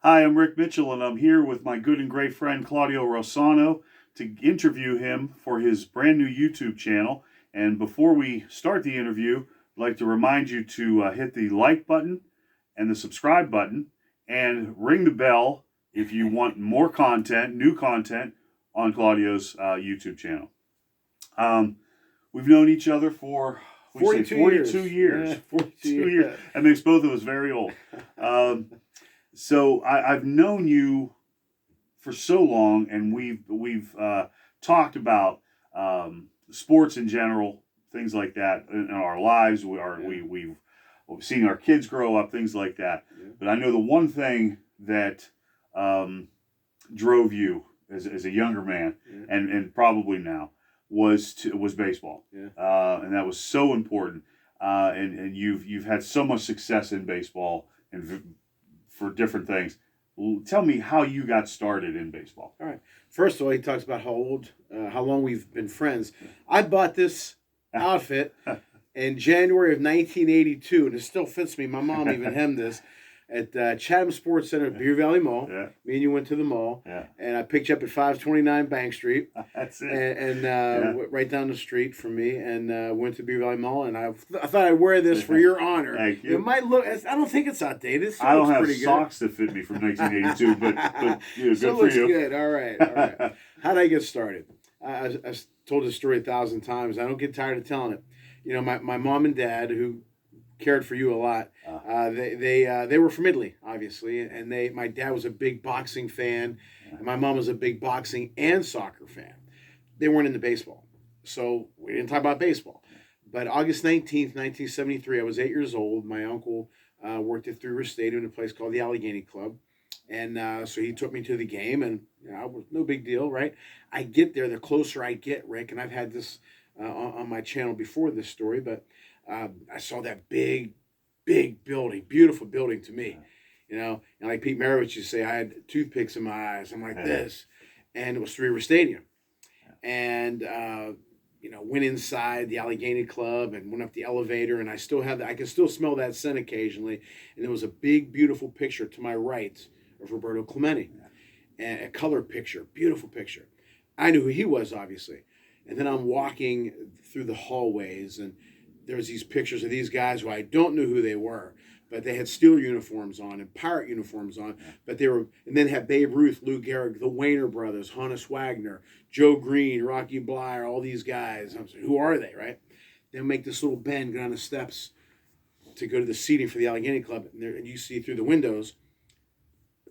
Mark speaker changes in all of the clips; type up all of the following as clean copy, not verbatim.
Speaker 1: Hi, I'm Rick Mitchell, and I'm here with my good and great friend Claudio Rossano to interview him for his brand new YouTube channel. And before we start the interview, I'd like to remind you to hit the like button and the subscribe button and ring the bell if you want more content, new content on Claudio's YouTube channel. We've known each other for 42 years.
Speaker 2: Yeah,
Speaker 1: 42 years. That makes both of us very old. So I've known you for so long, and we've talked about sports in general, things like that in our lives. We've seen our kids grow up, things like that.
Speaker 2: Yeah.
Speaker 1: But I know the one thing that drove you as a younger man, and probably now, was baseball.
Speaker 2: Yeah.
Speaker 1: And that was so important. And you've had so much success in baseball and for different things. Tell me how you got started in baseball.
Speaker 2: All right. First of all, he talks about how long we've been friends. I bought this outfit in January of 1982, and it still fits me. My mom even hemmed this at Chatham Sports Center at Beer Valley Mall.
Speaker 1: Yeah.
Speaker 2: Me and you went to the mall,
Speaker 1: Yeah.
Speaker 2: and I picked you up at 529 Bank Street.
Speaker 1: That's it.
Speaker 2: And right down the street from me, and went to Beer Valley Mall, and I thought I'd wear this for your honor.
Speaker 1: Thank you.
Speaker 2: It might look. I don't think it's outdated.
Speaker 1: I don't have
Speaker 2: pretty
Speaker 1: socks that fit me from 1982, but good
Speaker 2: so it
Speaker 1: for
Speaker 2: looks
Speaker 1: you.
Speaker 2: good. All right. How did I get started? I've told this story 1,000 times. I don't get tired of telling it. You know, my mom and dad, who cared for you a lot, they were from Italy, obviously, and my dad was a big boxing fan, and my mom was a big boxing and soccer fan. They weren't into baseball, so we didn't talk about baseball. But August 19th, 1973, I was 8 years old. My uncle worked at Three River Stadium in a place called the Allegheny Club. And so he took me to the game, and it was no big deal, right? I get there, the closer I get, Rick, and I've had this on my channel before this story, but I saw that big building, beautiful building to me, you know. And like Pete Maravich used to say, I had toothpicks in my eyes. I'm like this, and it was Three River Stadium, and went inside the Allegheny Club and went up the elevator, and I can still smell that scent occasionally. And there was a big, beautiful picture to my right of Roberto Clemente, and a color picture, beautiful picture. I knew who he was, obviously. And then I'm walking through the hallways, and there's these pictures of these guys who I don't know who they were, but they had Steeler uniforms on and Pirate uniforms on. But and then had Babe Ruth, Lou Gehrig, the Wayner brothers, Honus Wagner, Joe Green, Rocky Blyer, all these guys. I'm saying, who are they, right? They make this little bend, go down the steps to go to the seating for the Allegheny Club, and you see through the windows,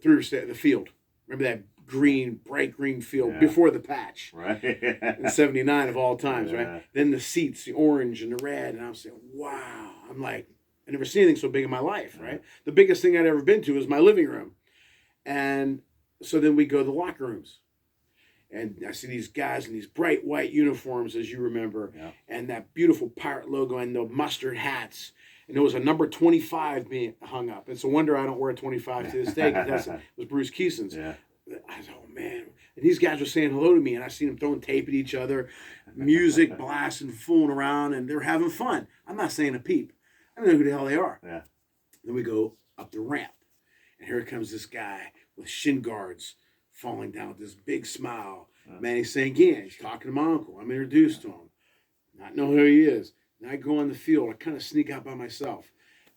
Speaker 2: through the field. Remember that bright green field before the patch,
Speaker 1: Right.
Speaker 2: in '79 of all times, right? Then the seats, the orange and the red, and I'm saying, wow. I'm like, I never seen anything so big in my life, right? The biggest thing I'd ever been to was my living room. And so then we go to the locker rooms, and I see these guys in these bright white uniforms, as you remember, and that beautiful Pirate logo and the mustard hats. And there was a number 25 being hung up. It's a wonder I don't wear a 25 to this day, because it was Bruce Keeson's.
Speaker 1: Yeah.
Speaker 2: I said, oh, man. And these guys were saying hello to me, and I seen them throwing tape at each other, music blasting, fooling around, and they're having fun. I'm not saying a peep. I don't know who the hell they are.
Speaker 1: Yeah.
Speaker 2: Then we go up the ramp, and here comes this guy with shin guards falling down with this big smile. Manny Sanguin, he's talking to my uncle. I'm introduced to him. Not know who he is. And I go on the field. I kind of sneak out by myself.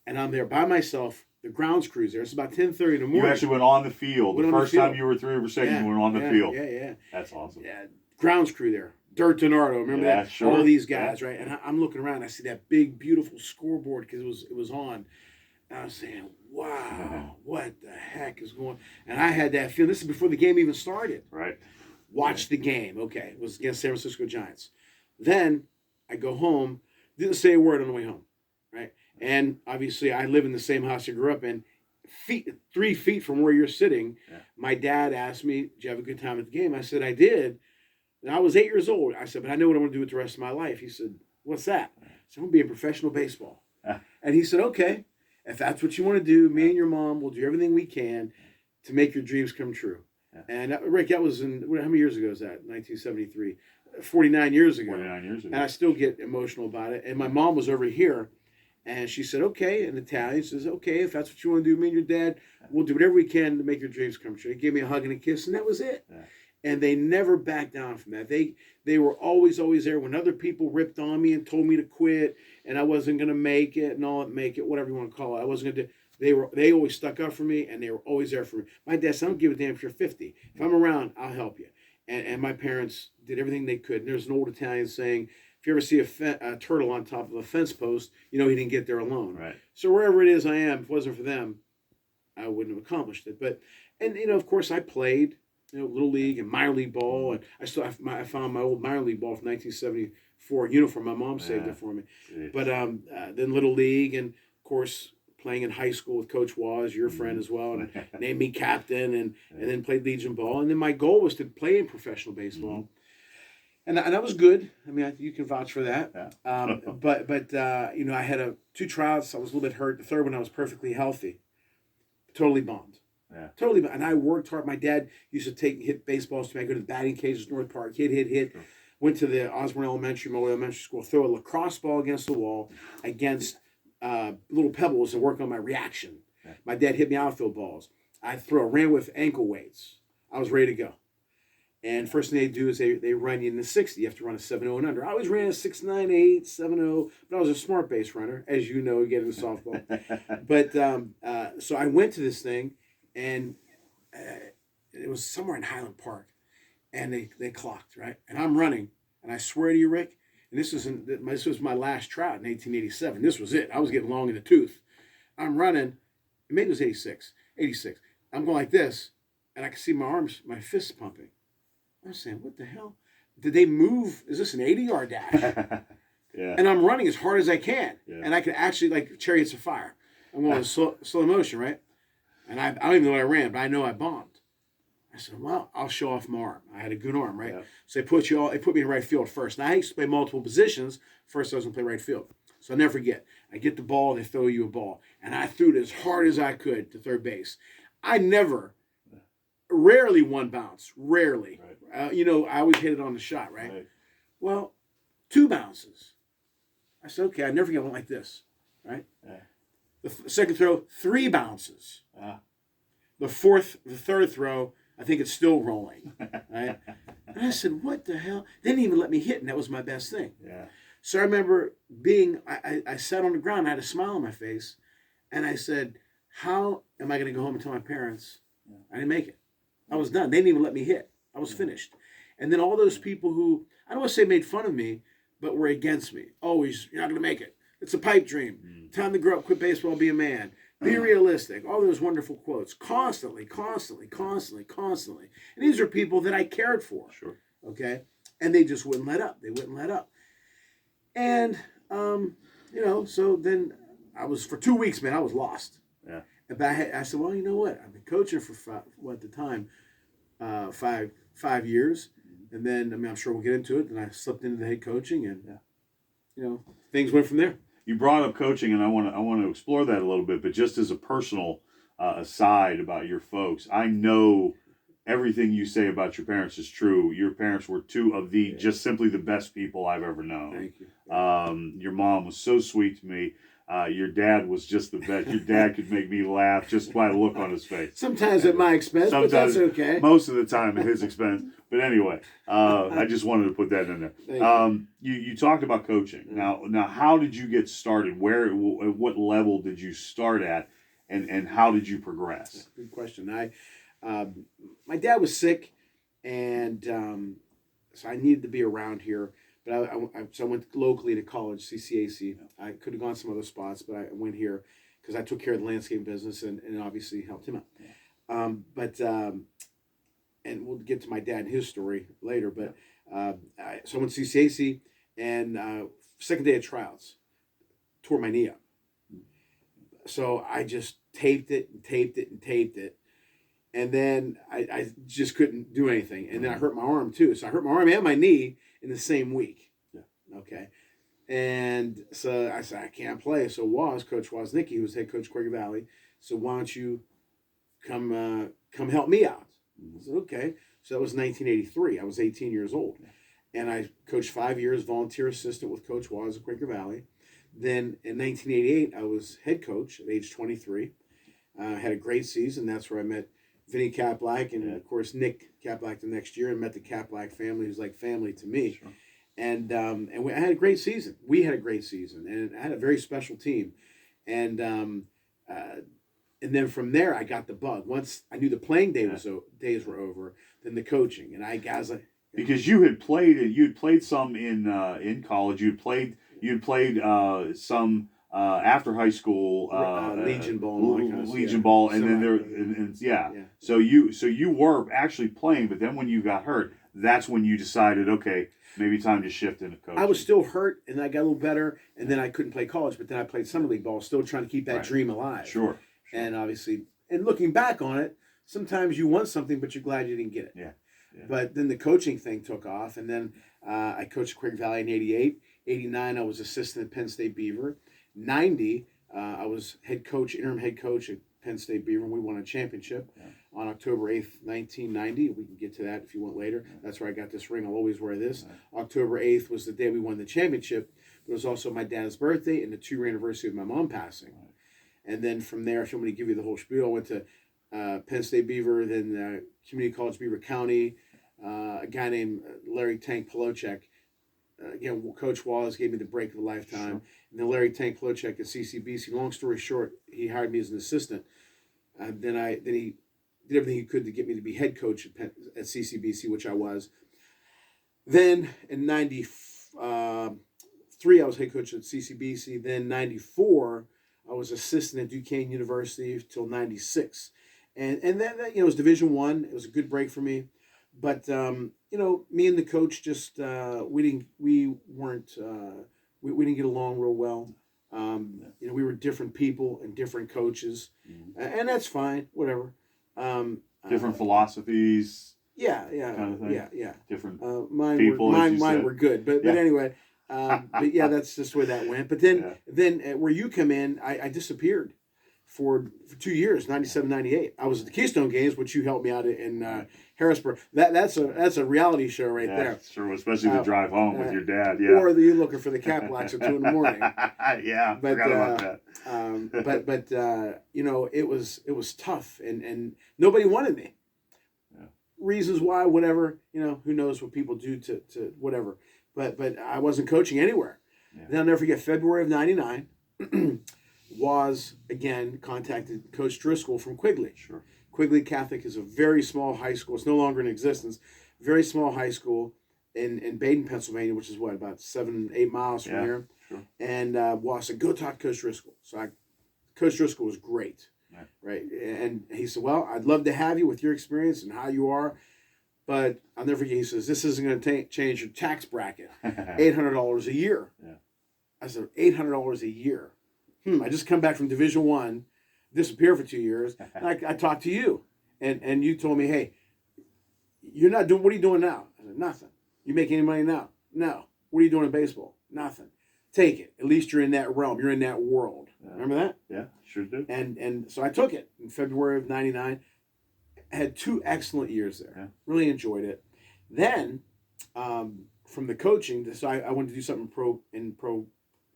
Speaker 2: And I'm there by myself. The grounds crew's there. It's about 10:30 in the morning.
Speaker 1: You actually went on the field. The first time you were at Three River Stadium, you went on the field.
Speaker 2: Yeah.
Speaker 1: That's awesome.
Speaker 2: Yeah, grounds crew there. Dirt Donardo, remember that?
Speaker 1: Sure.
Speaker 2: All these guys, right? And I'm looking around. I see that big, beautiful scoreboard because it was on. And I was saying, wow, what the heck is going on? And I had that feeling. This is before the game even started.
Speaker 1: Right.
Speaker 2: Watch the game. Okay, it was against San Francisco Giants. Then I go home. Didn't say a word on the way home, right? And obviously, I live in the same house I grew up in. 3 feet from where you're sitting, my dad asked me, did you have a good time at the game? I said, I did. And I was 8 years old. I said, but I know what I want to do with the rest of my life. He said, what's that? I said, I'm going to be a professional baseball. And he said, okay, if that's what you want to do, me and your mom will do everything we can to make your dreams come true. And Rick, that was how many years ago was that? 1973. 49 years ago.
Speaker 1: 49 years ago.
Speaker 2: And I still get emotional about it. And my mom was over here, And she said, okay, in Italian. She says, okay, if that's what you want to do, me and your dad, we'll do whatever we can to make your dreams come true. They gave me a hug and a kiss, and that was it.
Speaker 1: Yeah.
Speaker 2: And they never backed down from that. They were always there when other people ripped on me and told me to quit and I wasn't going to make it, whatever you want to call it. I wasn't going to do. They always stuck up for me, and they were always there for me. My dad said, I don't give a damn if you're 50. If I'm around, I'll help you. And my parents did everything they could. And there's an old Italian saying, if you ever see a turtle on top of a fence post, you know he didn't get there alone.
Speaker 1: Right.
Speaker 2: So wherever it is I am, if it wasn't for them, I wouldn't have accomplished it. And of course, I played, little league and minor league ball, and I found my old minor league ball from 1974 uniform. My mom saved it for me. Jeez. But then little league, and of course playing in high school with Coach Waz, your friend as well, and named me captain, and then played Legion ball. And then my goal was to play in professional baseball. Mm-hmm. And that was good. I mean, you can vouch for that. Yeah. But I had 2 tryouts. I was a little bit hurt. The third one, I was perfectly healthy. Totally bombed. Yeah. Totally bombed. And I worked hard. My dad used to hit baseballs to me. I go to the batting cages, North Park, hit. Sure. Went to the Osborne Elementary School, throw a lacrosse ball against the wall, against little pebbles, and work on my reaction. Yeah. My dad hit me outfield balls. I ran with ankle weights. I was ready to go. And first thing they do is they run you in the 60. You have to run a 7.0 and under. I always ran a 6.98, 7.0, but I was a smart base runner, as you know, getting into softball. But so I went to this thing, and it was somewhere in Highland Park, and they clocked, right? And I'm running, and I swear to you, Rick, and this was my last tryout in 1887. This was it. I was getting long in the tooth. I'm running, maybe it was 86. I'm going like this, and I can see my arms, my fists pumping. I'm saying, what the hell? Did they move? Is this an 80-yard dash? Yeah. And I'm running as hard as I can. Yeah. And I can actually, like chariots of fire. I'm going slow motion, right? And I don't even know what I ran, but I know I bombed. I said, well, I'll show off my arm. I had a good arm, right? Yeah. So they put me in right field first. Now, I used to play multiple positions. First, I was going to play right field. So I'll never forget. I get the ball, they throw you a ball. And I threw it as hard as I could to third base. Rarely one bounce. Rarely. Right. I always hit it on the shot, right? Well, 2 bounces. I said, okay, I never forget. I went like this, right? Yeah. The second throw, 3 bounces. The third throw, I think it's still rolling, right? And I said, what the hell? They didn't even let me hit, and that was my best thing. Yeah. So I remember I sat on the ground, I had a smile on my face, and I said, how am I going to go home and tell my parents I didn't make it? I was done. They didn't even let me hit. I was finished. And then all those people who, I don't want to say made fun of me, but were against me. Always, you're not going to make it. It's a pipe dream. Time to grow up, quit baseball, be a man. Be realistic. All those wonderful quotes. Constantly. And these are people that I cared for. Sure. Okay? And they just wouldn't let up. And, so then for 2 weeks, man, I was lost. Yeah. But I said, well, you know what? I've been coaching for at the time, 5 years, and then I'm sure we'll get into it. Then I slipped into the head coaching, and things went from there.
Speaker 1: You brought up coaching, and I want to explore that a little bit. But just as a personal aside about your folks, I know everything you say about your parents is true. Your parents were 2 of the just simply the best people I've ever known.
Speaker 2: Thank you.
Speaker 1: Your mom was so sweet to me. Your dad was just the best. Your dad could make me laugh just by the look on his face.
Speaker 2: Sometimes at my expense, but that's okay.
Speaker 1: Most of the time at his expense. But anyway, I just wanted to put that in there. You talked about coaching. Now, how did you get started? At what level did you start at, and how did you progress?
Speaker 2: Good question. My dad was sick, and so I needed to be around here. But so I went locally to college, CCAC. I could have gone some other spots, but I went here because I took care of the landscape business and obviously helped him out. And we'll get to my dad and his story later. But so I went to CCAC, and second day of tryouts, tore my knee up. So I just taped it. And then I just couldn't do anything. And then I hurt my arm too. So I hurt my arm and my knee in the same week. Yeah. Okay. And so I said, I can't play. So Coach Woznicki, who was head coach Quaker Valley, said, why don't you come help me out? I said, okay. So that was 1983. I was 18 years old. And I coached 5 years, volunteer assistant with Coach Woz at Quaker Valley. Then in 1988, I was head coach at age 23. Had a great season. That's where I met Vinny Kaplack and, of course, Nick Kaplack the next year, and met the Kaplack family, who's like family to me.
Speaker 1: Sure.
Speaker 2: I had a great season. We had a great season, and I had a very special team. And and then from there, I got the bug. Once I knew the playing days were over, then the coaching, and guys like,
Speaker 1: because you had played some in college. You had played some after high school,
Speaker 2: Legion Ball, and all that kind of
Speaker 1: Legion
Speaker 2: stuff.
Speaker 1: Ball, and then there. So you were actually playing, but then when you got hurt, that's when you decided, okay, maybe time to shift into coaching.
Speaker 2: I was still hurt, and I got a little better, and then I couldn't play college, but then I played summer league ball, still trying to keep that dream alive.
Speaker 1: Sure.
Speaker 2: And obviously, and looking back on it, sometimes you want something, but you're glad you didn't get it.
Speaker 1: Yeah.
Speaker 2: But then the coaching thing took off, and then I coached Quake Valley in 88. 89, I was assistant at Penn State Beaver. 90, I was interim head coach at Penn State Beaver, and we won a championship on October 8th, 1990. We can get to that if you want later. That's where I got this ring. I'll always wear this. October 8th was the day we won the championship. But it was also my dad's birthday and the 2-year anniversary of my mom passing. And then from there, if you want me to give you the whole spiel, I went to Penn State Beaver, then Community College Beaver County. A guy named Larry Tank Polochek. Again, Coach Wallace gave me the break of a lifetime. Sure. And then Larry Tank Polochek at CCBC. Long story short, he hired me as an assistant. Then he did everything he could to get me to be head coach at CCBC, which I was. Then in 93, I was head coach at CCBC. Then 94, I was assistant at Duquesne University till 96. And then it was Division I. It was a good break for me. But me and the coach just we didn't get along real well. We were different people and different coaches, and that's fine. Whatever.
Speaker 1: Different philosophies.
Speaker 2: Yeah.
Speaker 1: Kind of thing.
Speaker 2: Yeah.
Speaker 1: Different
Speaker 2: people. Mine were good, but anyway. But yeah, that's just the way that went. But then where you come in, I disappeared for 2 years, 97, 98. I was at the Keystone Games, which you helped me out in Harrisburg. That's a reality show right there.
Speaker 1: Sure, especially the drive home with your dad. Yeah.
Speaker 2: Or you looking for the Kaplacks at 2 in the morning.
Speaker 1: Yeah,
Speaker 2: but,
Speaker 1: forgot about
Speaker 2: that. It was tough, and nobody wanted me.
Speaker 1: Yeah.
Speaker 2: Reasons why, whatever. Who knows what people do to whatever. But I wasn't coaching anywhere. Yeah. Then I'll never forget February of 99. Was again contacted Coach Driscoll from Quigley.
Speaker 1: Sure.
Speaker 2: Quigley Catholic is a very small high school. It's no longer in existence. Very small high school in Baden, Pennsylvania, which is about 7-8 miles from here.
Speaker 1: Sure.
Speaker 2: And I said, go talk to Coach Driscoll. So Coach Driscoll was great, right? And he said, well, I'd love to have you with your experience and how you are, but I'll never forget. He says, this isn't going to change your tax bracket. $800 a year. Yeah. I said, $800 a year. I just come back from Division I, disappeared for 2 years, and I talked to you, and you told me, hey, you're not doing. What are you doing now? I said, nothing. You make any money now? No. What are you doing in baseball? Nothing. Take it. At least you're in that realm. You're in that world. Yeah. Remember that?
Speaker 1: Yeah, sure do.
Speaker 2: And so I took it in February of 99. Had 2 excellent years there. Yeah. Really enjoyed it. Then from the coaching, so I wanted to do something in pro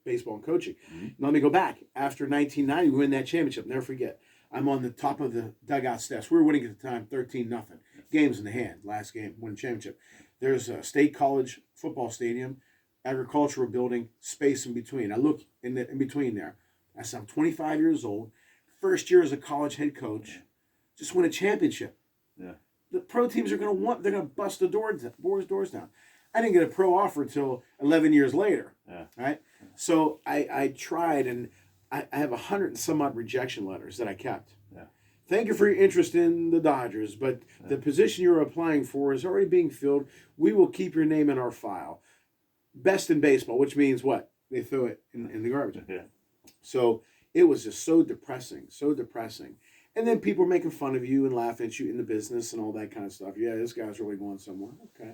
Speaker 2: baseball and coaching. Now let me go back. After 1990, we win that championship. Never forget. I'm on the top of the dugout steps. We were winning at the time 13-0. Games in the hand. Last game, win championship. There's a state college football stadium, agricultural building, space in between. I look in between there. I said, I'm 25 years old. First year as a college head coach. Just win a championship. Yeah. The pro teams they're going to bust the doors down. I didn't get a pro offer until 11 years later. Yeah. Right? So I tried, and I have 100 and some odd rejection letters that I kept. Yeah. Thank you for your interest in the Dodgers, but the position you're applying for is already being filled. We will keep your name in our file. Best in baseball, which means what? They throw it in the garbage. Yeah. So it was just so depressing. And then people were making fun of you and laughing at you in the business and all that kind of stuff. Yeah, this guy's really going somewhere. Okay.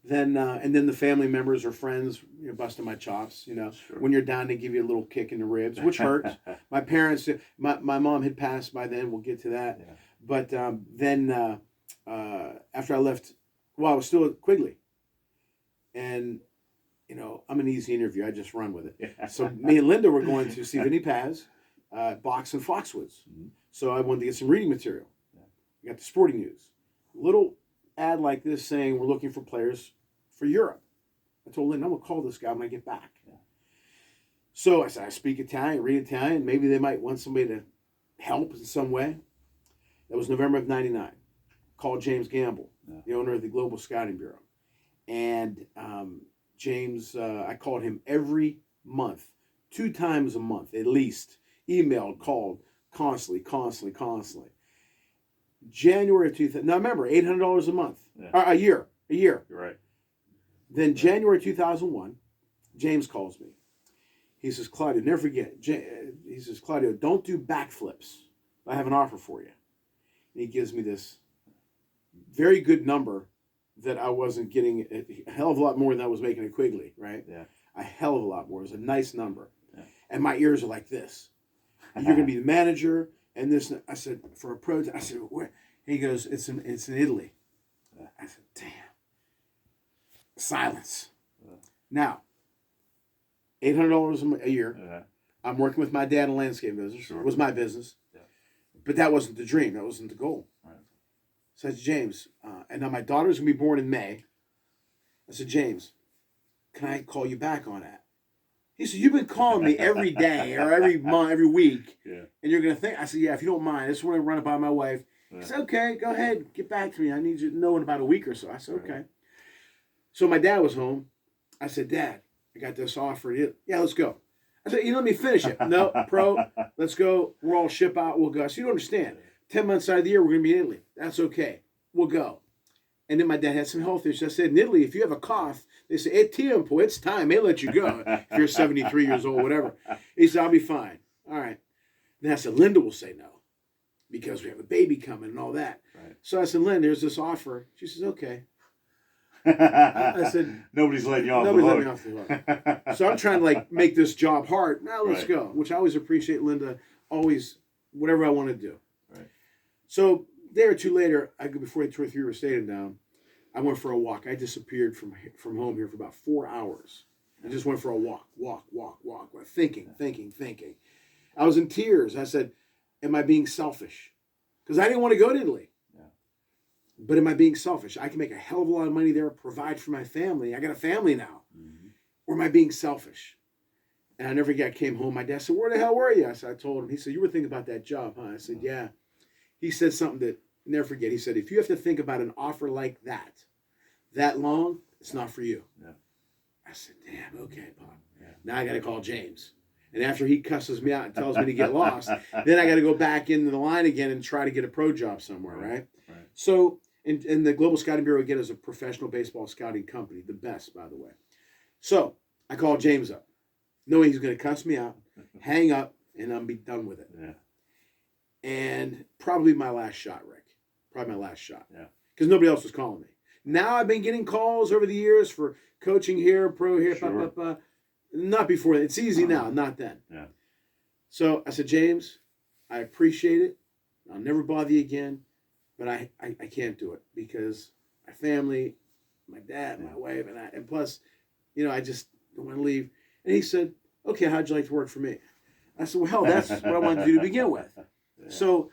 Speaker 2: Then and then the family members or friends, busting my chops. Sure. When you're down, they give you a little kick in the ribs, which hurts. My parents, my mom had passed by then. We'll get to that. Yeah. But then after I left, I was still at Quigley, and I'm an easy interview. I just run with it.
Speaker 1: Yeah.
Speaker 2: So me and Linda were going to see Vinny Paz, box in Foxwoods.
Speaker 1: Mm-hmm.
Speaker 2: So I wanted to get some reading material.
Speaker 1: Yeah.
Speaker 2: I got the Sporting News. Little ad like this saying we're looking for players for Europe. I told Linda, I'm going to call this guy when I get back.
Speaker 1: Yeah.
Speaker 2: So I said, I speak Italian, read Italian. Maybe they might want somebody to help in some way. That was November of 99. Called James Gamble, the owner of the Global Scouting Bureau. And James, I called him every month, 2 times a month at least. Emailed, called, constantly. January of 2000. Now remember, $800 a month, a year.
Speaker 1: You're right.
Speaker 2: Then January 2001, James calls me. He says, Claudio, never forget. He says, Claudio, don't do backflips. I have an offer for you. And he gives me this very good number that I wasn't getting a hell of a lot more than I was making at Quigley, right?
Speaker 1: Yeah.
Speaker 2: A hell of a lot more. It was a nice number.
Speaker 1: Yeah.
Speaker 2: And my ears are like this. You're going to be the manager and this. I said, for a pro, I said, where? He goes, it's in Italy.
Speaker 1: Yeah.
Speaker 2: I said, damn. Silence.
Speaker 1: Yeah.
Speaker 2: Now, $800 a year.
Speaker 1: Yeah.
Speaker 2: I'm working with my dad in a landscape business.
Speaker 1: Sure.
Speaker 2: It was my business.
Speaker 1: Yeah.
Speaker 2: But that wasn't the dream. That wasn't the goal.
Speaker 1: Right.
Speaker 2: So I said, James, and now my daughter's going to be born in May. I said, James, can I call you back on that? He said, you've been calling me every day or every month, every week.
Speaker 1: Yeah.
Speaker 2: And you're going to think, I said, yeah, if you don't mind, I just want to run it by my wife.
Speaker 1: Yeah.
Speaker 2: He said, okay, go ahead. Get back to me. I need you to know in about a week or so. I said,
Speaker 1: Right.
Speaker 2: okay. So my dad was home. I said, Dad, I got this offer. Yeah, let's go. I said, let me finish it. No, pro, let's go. We'll all ship out. We'll go. So you don't understand. 10 months out of the year, we're going to be in Italy. That's okay. We'll go. And then my dad had some health issues. I said, in Italy, if you have a cough, they say, "E tempo, it's time. They let you go if you're 73 years old, whatever." He said, I'll be fine. All right. Then I said, Linda will say no because we have a baby coming and all that.
Speaker 1: Right.
Speaker 2: So I said, Linda, there's this offer. She says, okay. I said,
Speaker 1: nobody's letting you off
Speaker 2: nobody's
Speaker 1: the
Speaker 2: letting me off the hook. So I'm trying to make this job hard. Now let's
Speaker 1: Right.
Speaker 2: go, which I always appreciate Linda, always, whatever I want to do.
Speaker 1: Right.
Speaker 2: So a day or two later, before 2 or 3 were staying down, I went for a walk. I disappeared from home here for about 4 hours. I just went for a walk, thinking. I was in tears. I said, am I being selfish? Because I didn't want to go to Italy.
Speaker 1: Yeah.
Speaker 2: But am I being selfish? I can make a hell of a lot of money there, provide for my family. I got a family now.
Speaker 1: Mm-hmm.
Speaker 2: Or am I being selfish? And I never forget, I came home. My dad said, where the hell were you? I said, I told him. He said, you were thinking about that job, huh? I said, yeah. He said something that I'll never forget. He said, if you have to think about an offer like that long, it's not for you.
Speaker 1: Yeah.
Speaker 2: I said, damn, okay, Pop.
Speaker 1: Yeah.
Speaker 2: Now I got to call James. And after he cusses me out and tells me to get lost, then I got to go back into the line again and try to get a pro job somewhere, right?
Speaker 1: Right.
Speaker 2: So, and the Global Scouting Bureau, again, is a professional baseball scouting company, the best, by the way. So I called James up, knowing he's going to cuss me out, hang up, and I'm be done with it.
Speaker 1: Yeah.
Speaker 2: And probably my last shot, Rick. Probably my last shot.
Speaker 1: Yeah.
Speaker 2: Because nobody else was calling me. Now I've been getting calls over the years for coaching here, pro here,
Speaker 1: Sure.
Speaker 2: Not before. It's easy now, not then.
Speaker 1: Yeah.
Speaker 2: So I said, James, I appreciate it. I'll never bother you again, but I can't do it because my family, my dad, my wife, and plus, I just don't want to leave. And he said, okay, how'd you like to work for me? I said, well, that's what I wanted to do to begin with.
Speaker 1: Yeah.
Speaker 2: So,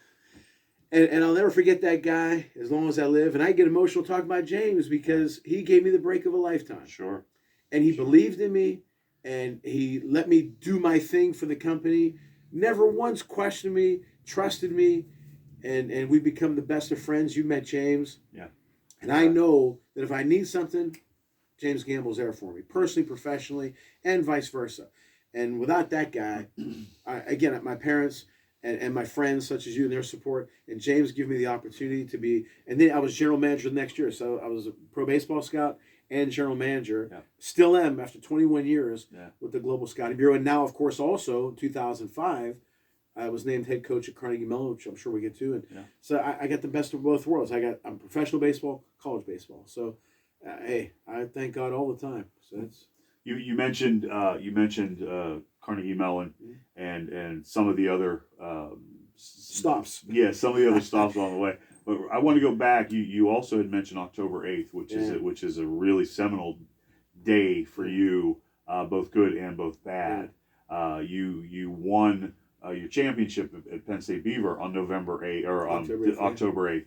Speaker 2: and I'll never forget that guy as long as I live. And I get emotional talking about James because he gave me the break of a lifetime.
Speaker 1: Sure.
Speaker 2: And he believed in me, and he let me do my thing for the company. Never once questioned me, trusted me, and we've become the best of friends. You met James.
Speaker 1: Yeah.
Speaker 2: And I know that if I need something, James Gamble's there for me, personally, professionally, and vice versa. And without that guy, again, my parents and my friends such as you and their support, and James gave me the opportunity to be, and then I was general manager the next year. So I was a pro baseball scout and general manager.
Speaker 1: Yeah.
Speaker 2: Still am after 21 years
Speaker 1: Yeah.
Speaker 2: with the Global Scouting Bureau. And now, of course, also 2005, I was named head coach at Carnegie Mellon, which I'm sure we get to. And
Speaker 1: Yeah.
Speaker 2: so I got the best of both worlds. I'm professional baseball, college baseball. So, hey, I thank God all the time. So it's
Speaker 1: You mentioned Carnegie Mellon and some of the other
Speaker 2: stops.
Speaker 1: Yeah, some of the other stops along the way. But I want to go back. You also had mentioned October 8th, which is a really seminal day for you, both good and both bad. You won your championship at Penn State Beaver on November 8th, or on October 8th.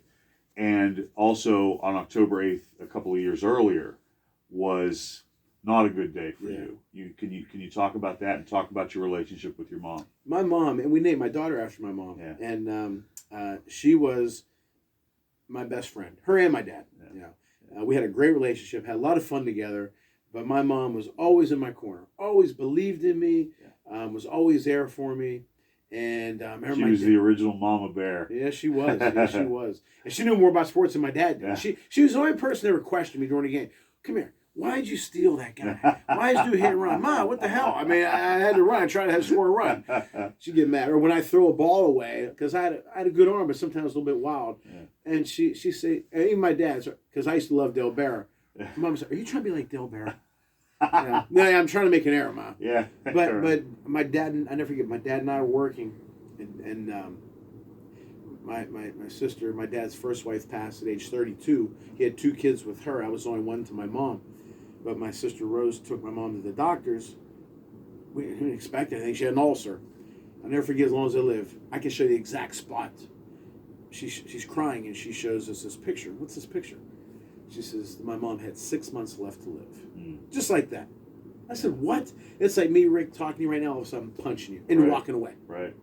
Speaker 1: And also on October 8th, a couple of years earlier, was not a good day for you. Can you talk about that and talk about your relationship with your mom?
Speaker 2: My mom, and we named my daughter after my mom.
Speaker 1: Yeah.
Speaker 2: And she was my best friend, her and my dad.
Speaker 1: Yeah.
Speaker 2: You know, we had a great relationship, had a lot of fun together. But my mom was always in my corner, always believed in me, was always there for me. And I remember
Speaker 1: she was the original mama bear.
Speaker 2: Yeah, she was. Yeah, she was. And she knew more about sports than my dad did. Yeah. She was the only person that ever questioned me during the game. Come here. Why did you steal that guy? Why did you hit and run? Ma, what the hell? I mean, I had to run. I tried to score a run. She'd get mad. Or when I throw a ball away, because I had a good arm, but sometimes a little bit wild. Yeah. And she say, and even my dad, because I used to love Del Barra. Mom said, "Are you trying to be like Del Barra?" No, I'm trying to make an error, Ma.
Speaker 1: Yeah.
Speaker 2: But my dad, I never forget, my dad and I were working, and my sister, my dad's first wife, passed at age 32. He had 2 kids with her. I was only one to my mom. But my sister Rose took my mom to the doctors. We didn't expect anything. She had an ulcer. I'll never forget as long as I live. I can show you the exact spot. She's crying, and she shows us this picture. What's this picture? She says, my mom had 6 months left to live. Just like that. I said, what? It's like me, Rick, talking to you right now, all of a sudden punching you and walking away.
Speaker 1: Right.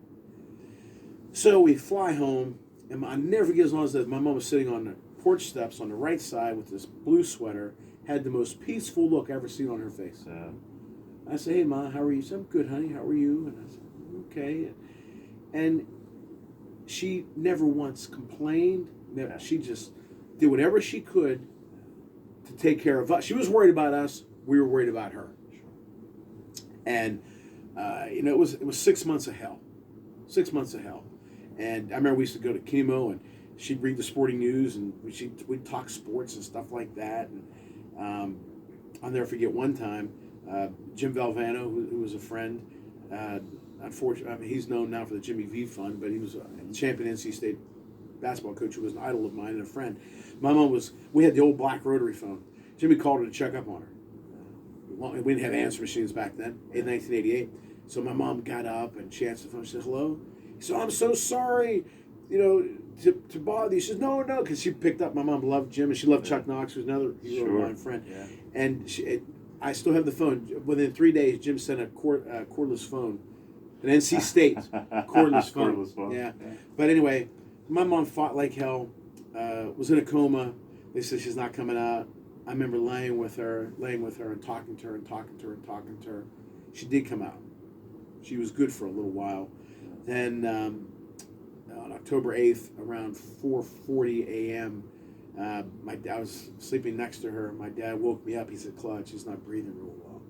Speaker 2: So we fly home, and I never forget as long as that. My mom was sitting on the porch steps on the right side with this blue sweater, had the most peaceful look I've ever seen on her face. Yeah. I said, "Hey, Ma, how are you?" She said, "I'm good, honey. How are you?" And I said, "Okay." And she never once complained. Never. She just did whatever she could to take care of us. She was worried about us. We were worried about her. And it was 6 months of hell. 6 months of hell. And I remember we used to go to chemo, and she'd read the sporting news, and we'd talk sports and stuff like that. And I'll never forget one time, Jim Valvano, who was a friend, unfortunately, I mean, he's known now for the Jimmy V Fund, but he was a champion NC State basketball coach who was an idol of mine and a friend. My mom we had the old black rotary phone. Jimmy called her to check up on her. We didn't have answer machines back then, in 1988. So my mom got up and she answered the phone. She said, "Hello?" He said, "I'm so sorry, to bother you." She said, "No," because she picked up. My mom loved Jim, and she loved Chuck Knox, who's another hero of mine, friend. Yeah. And I still have the phone. Within 3 days, Jim sent a cordless phone, an NC State cordless phone.
Speaker 1: Cordless phone.
Speaker 2: Yeah. But anyway, my mom fought like hell, was in a coma. They said she's not coming out. I remember laying with her and talking to her. She did come out. She was good for a little while. Then on October 8th, around 4:40 a.m., I was sleeping next to her. My dad woke me up. He said, "Claude, she's not breathing real well."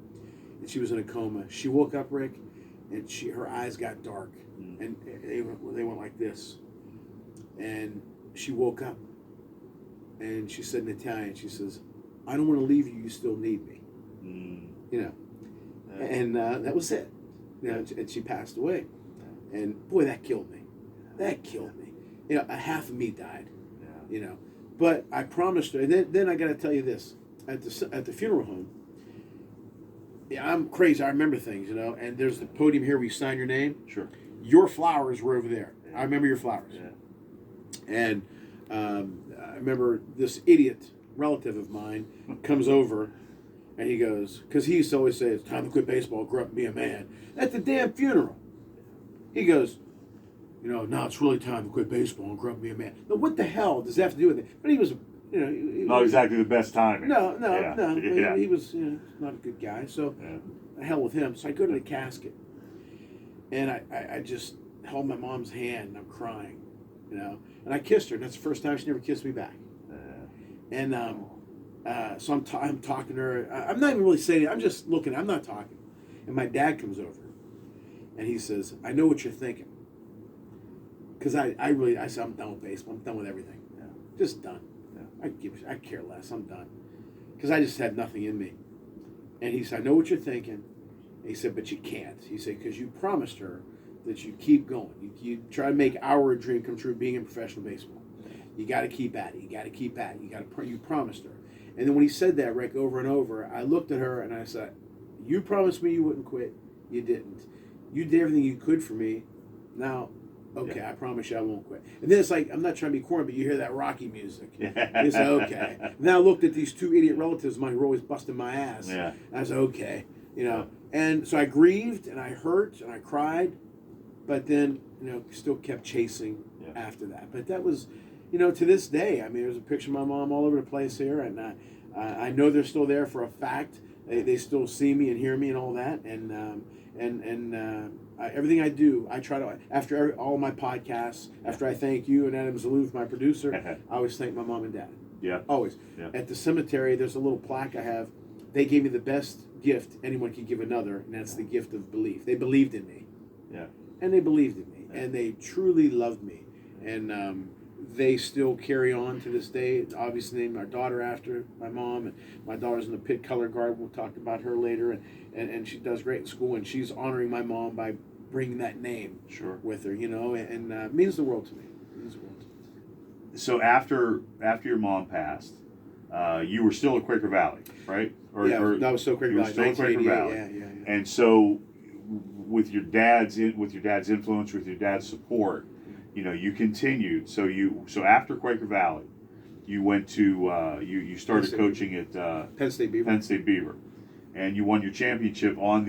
Speaker 2: And she was in a coma. She woke up, Rick, and her eyes got dark. And they went like this. And she woke up. And she said in Italian, she says, "I don't want to leave you. You still need me." And that was it. And she passed away. And boy, that killed me. That killed me. A half of me died. Yeah. But I promised her. And then I got to tell you this: at the funeral home. Yeah, I'm crazy. I remember things, And there's the podium here where you sign your name.
Speaker 1: Sure.
Speaker 2: Your flowers were over there. Yeah. I remember your flowers.
Speaker 1: Yeah.
Speaker 2: And I remember this idiot relative of mine comes over, and he goes, because he used to always say, "It's time to quit baseball, grow up and be a man." At the damn funeral. He goes, "Now it's really time to quit baseball and grow up and be a man." Now, what the hell does that have to do with it? But he was,
Speaker 1: not exactly the best timing.
Speaker 2: No.
Speaker 1: Yeah.
Speaker 2: He was not a good guy. So, hell with him. So I go to the casket, and I just held my mom's hand, and I'm crying, and I kissed her. And that's the first time she never kissed me back. And so I'm talking to her. I'm not even really saying it. I'm just looking. I'm not talking. And my dad comes over, and he says, "I know what you're thinking." Because I said, "I'm done with baseball. I'm done with everything. Just done. I care less. I'm done." Because I just had nothing in me. And he said, "I know what you're thinking." And he said, "But you can't." He said, "Because you promised her that you keep going. You try to make our dream come true, being in professional baseball. You got to keep at it. You got to keep at it. You promised her." And then when he said that, Rick, over and over, I looked at her and I said, you promised me you wouldn't quit. You didn't. You did everything you could for me. Now, okay, I promise you I won't quit. And then it's like, I'm not trying to be corny, but you hear that Rocky music. You say, okay. And then I looked at these two idiot relatives of mine who were always busting my ass.
Speaker 1: Yeah.
Speaker 2: And I said, okay. And so I grieved and I hurt and I cried, but then, still kept chasing after that. But that was, to this day, I mean, there's a picture of my mom all over the place here, and I know they're still there for a fact. They still see me and hear me and all that, and everything I do, I try to, after all my podcasts, after I thank you and Adam Zaloof, my producer, I always thank my mom and dad.
Speaker 1: Yeah.
Speaker 2: Always. Yeah. At the cemetery, there's a little plaque I have. They gave me the best gift anyone could give another, and that's the gift of belief. They believed in me.
Speaker 1: Yeah.
Speaker 2: And they believed in me, and they truly loved me, and they still carry on to this day. Obviously named our daughter after my mom, and my daughter's in the Pitt Color Guard. We'll talk about her later, and she does great in school, and she's honoring my mom by bringing that name with her, and it means the world to me. It means the world to me.
Speaker 1: So after your mom passed, you were still at Quaker Valley, right?
Speaker 2: That was still Quaker Valley.
Speaker 1: Still at Quaker Valley.
Speaker 2: Yeah.
Speaker 1: And so, with your dad's influence, with your dad's support, you continued. So after Quaker Valley, you went to you started coaching at
Speaker 2: Penn State Beaver,
Speaker 1: and you won your championship on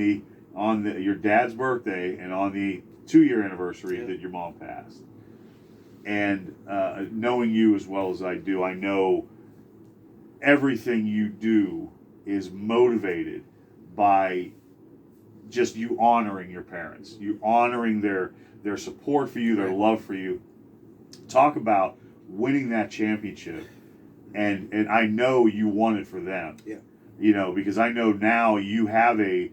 Speaker 1: your dad's birthday and on the 2-year anniversary that your mom passed. And knowing you as well as I do, I know everything you do is motivated by just you honoring your parents, you honoring their support for you, their love for you. Talk about winning that championship, and I know you won it for them.
Speaker 2: Yeah.
Speaker 1: Because I know now you have a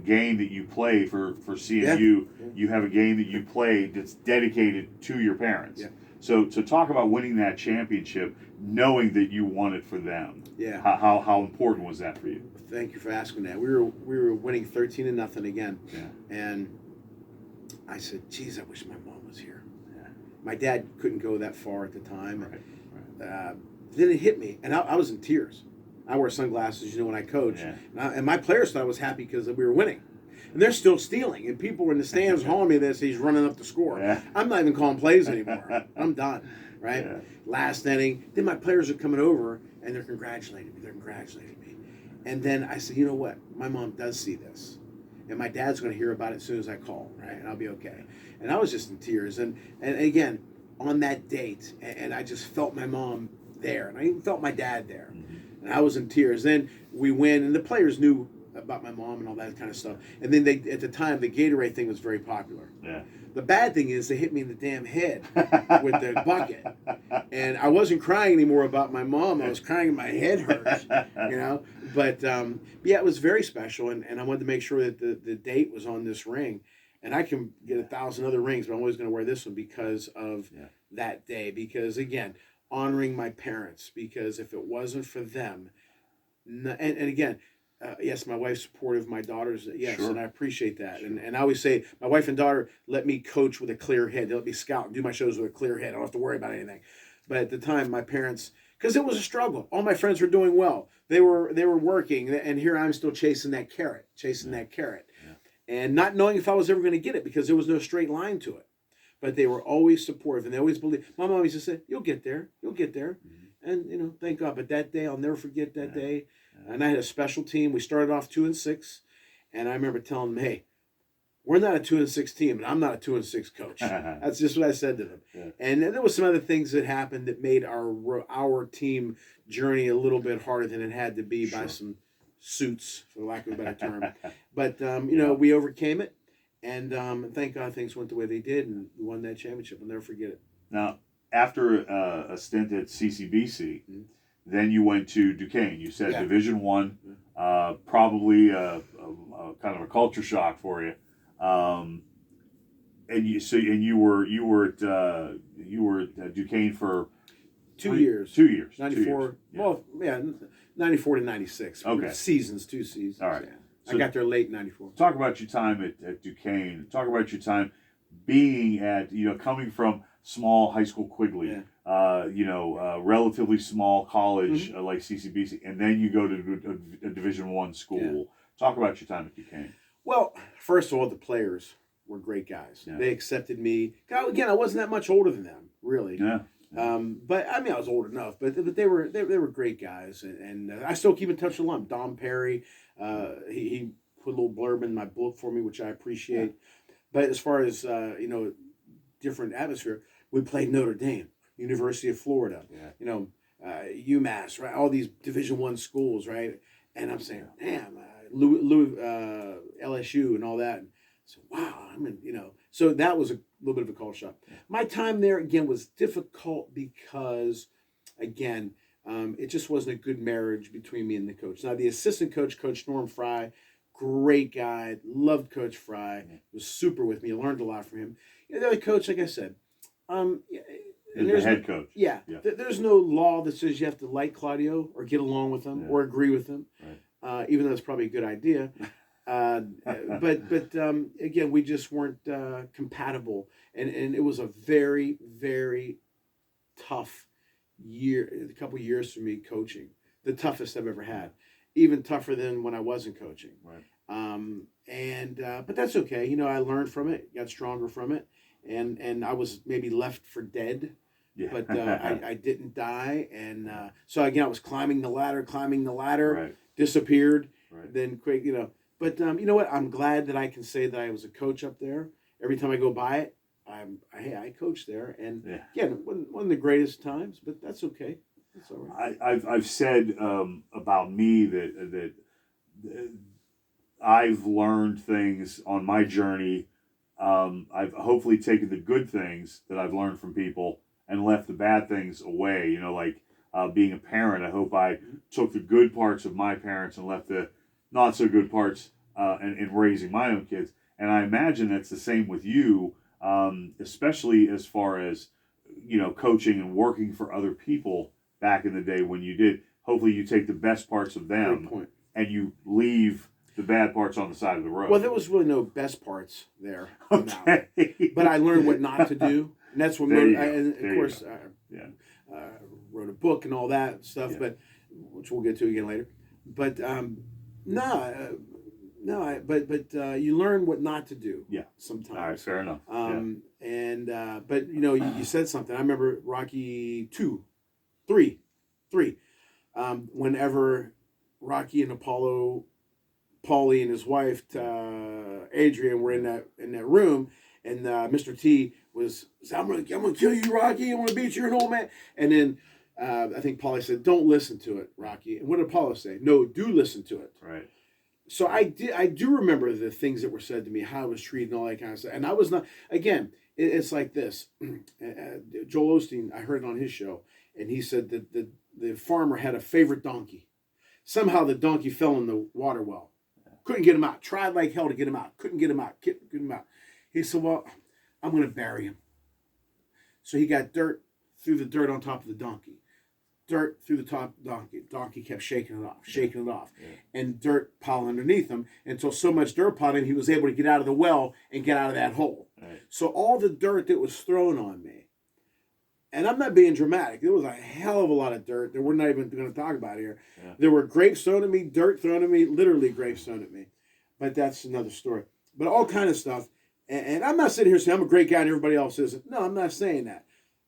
Speaker 1: game that you play for CMU. Yeah. You have a game that you play that's dedicated to your parents.
Speaker 2: Yeah.
Speaker 1: So talk about winning that championship, knowing that you won it for them.
Speaker 2: Yeah.
Speaker 1: How important was that for you?
Speaker 2: Thank you for asking that. We were winning 13-0 again.
Speaker 1: Yeah.
Speaker 2: And I said, geez, I wish my mom was here. Yeah. My dad couldn't go that far at the time. Right. Then it hit me, and I was in tears. I wear sunglasses, when I coach. Yeah. And my players thought I was happy because we were winning. And they're still stealing. And people were in the stands calling me this. He's running up the score. Yeah. I'm not even calling plays anymore. I'm done, right? Yeah. Last inning. Then my players are coming over, and they're congratulating me. And then I said, you know what? My mom does see this. And my dad's going to hear about it as soon as I call, right? And I'll be okay. And I was just in tears. And again, on that date, and I just felt my mom there. And I even felt my dad there. Mm-hmm. And I was in tears. Then we win, and the players knew about my mom and all that kind of stuff. And then at the time, the Gatorade thing was very popular. Yeah. The bad thing is they hit me in the damn head with the bucket. And I wasn't crying anymore about my mom. I was crying and my head hurt, But, yeah, it was very special. And I wanted to make sure that the date was on this ring. And I can get 1,000 other rings, but I'm always going to wear this one because of that day. Because, again, honoring my parents. Because if it wasn't for them, and again, yes, my wife's supportive. My daughter's, yes, sure. And I appreciate that. Sure. And I always say, my wife and daughter let me coach with a clear head. They let me scout and do my shows with a clear head. I don't have to worry about anything. But at the time, my parents, because it was a struggle. All my friends were doing well. They were working, and here I'm still chasing that carrot. Yeah. And not knowing if I was ever going to get it because there was no straight line to it. But they were always supportive, and they always believed. My mom used to say, you'll get there. Mm-hmm. And, thank God. But that day, I'll never forget that day. And I had a special team. We started off 2-6, and I remember telling them, "Hey, we're not a 2-6 team, and I'm not a 2-6 coach." That's just what I said to them. Yeah. And there was some other things that happened that made our team journey a little bit harder than it had to be by some suits, for lack of a better term. But we overcame it, and thank God things went the way they did, and we won that championship. I'll never forget it.
Speaker 1: Now, after a stint at CCBC. Mm-hmm. Then you went to Duquesne. You said Division I, probably a kind of a culture shock for you. And you were at Duquesne for
Speaker 2: 2 years.
Speaker 1: 2 years.
Speaker 2: 94. Well, 94 to 96.
Speaker 1: Okay.
Speaker 2: 2 seasons.
Speaker 1: All right.
Speaker 2: Yeah. So I got there late 94.
Speaker 1: Talk about your time at Duquesne. Talk about your time being at coming from small high school Quigley, relatively small college
Speaker 2: Mm-hmm.
Speaker 1: like CCBC, and then you go to a Division I school.
Speaker 2: Yeah.
Speaker 1: Talk about your time at Duquesne.
Speaker 2: Well, first of all, the players were great guys.
Speaker 1: Yeah.
Speaker 2: They accepted me. Again, I wasn't that much older than them, really.
Speaker 1: Yeah.
Speaker 2: But I mean, I was old enough. But they were great guys, and I still keep in touch with them. Dom Perry, he put a little blurb in my book for me, which I appreciate. Yeah. But as far as different atmosphere, we played Notre Dame, University of Florida, UMass, right? All these Division I schools, right? And I'm saying, damn, LSU and all that. And so, wow, so that was a little bit of a culture shock. My time there, again, was difficult because, again, it just wasn't a good marriage between me and the coach. Now, the assistant coach, Coach Norm Fry, great guy, loved Coach Fry, was super with me. I learned a lot from him. The other coach, like I said,
Speaker 1: the head coach.
Speaker 2: Yeah. There's no law that says you have to like Claudio or get along with him or agree with him.
Speaker 1: Right.
Speaker 2: Even though it's probably a good idea. But again, we just weren't compatible. And it was a very, very tough a couple years for me coaching. The toughest I've ever had. Even tougher than when I wasn't coaching.
Speaker 1: Right.
Speaker 2: But that's okay. I learned from it, got stronger from it. And I was maybe left for dead. Yeah. But I didn't die. And so, again, I was climbing the ladder,
Speaker 1: right.
Speaker 2: Disappeared,
Speaker 1: right.
Speaker 2: Then quick, But you know what? I'm glad that I can say that I was a coach up there. Every time I go by it, I coached there. And, again, one of the greatest times, but that's okay. That's all right.
Speaker 1: I've said about me that I've learned things on my journey. I've hopefully taken the good things that I've learned from people and left the bad things away. Like being a parent, I hope I took the good parts of my parents and left the not so good parts in raising my own kids. And I imagine that's the same with you, especially as far as, coaching and working for other people back in the day when you did. Hopefully you take the best parts of them and you leave the bad parts on the side of the road.
Speaker 2: Well, there was really no best parts there.
Speaker 1: Okay.
Speaker 2: But I learned what not to do. And that's what, wrote a book and all that stuff, but which we'll get to again later. But you learn what not to do.
Speaker 1: Yeah.
Speaker 2: Sometimes.
Speaker 1: All right, fair enough.
Speaker 2: But you said something. I remember Rocky 3. Whenever Rocky and Paulie and his wife Adrian were in that room, and Mr. T was, I'm gonna kill you, Rocky. I'm gonna beat you, an old man. And then I think Paulie said, "Don't listen to it, Rocky." And what did Paulie say? "No, do listen to it."
Speaker 1: Right.
Speaker 2: So I do remember the things that were said to me, how I was treated, and all that kind of stuff. And I was not. Again, it's like this. Joel Osteen, I heard it on his show, and he said that the farmer had a favorite donkey. Somehow the donkey fell in the water well. Couldn't get him out. Tried like hell to get him out. Couldn't get him out. He said, "Well, I'm going to bury him." So he got threw the dirt on top of the donkey. Dirt through the top of the donkey. Donkey kept shaking it off. Yeah. And dirt piled underneath him until so much dirt piled in, he was able to get out of the well and get out of that hole.
Speaker 1: Right.
Speaker 2: So all the dirt that was thrown on me, and I'm not being dramatic, there was a hell of a lot of dirt that we're not even going to talk about here. Yeah. There were grapes thrown at me, dirt thrown at me, literally grapes thrown at me. But that's another story. But all kind of stuff. And I'm not sitting here saying I'm a great guy and everybody else isn't. No, I'm not saying that.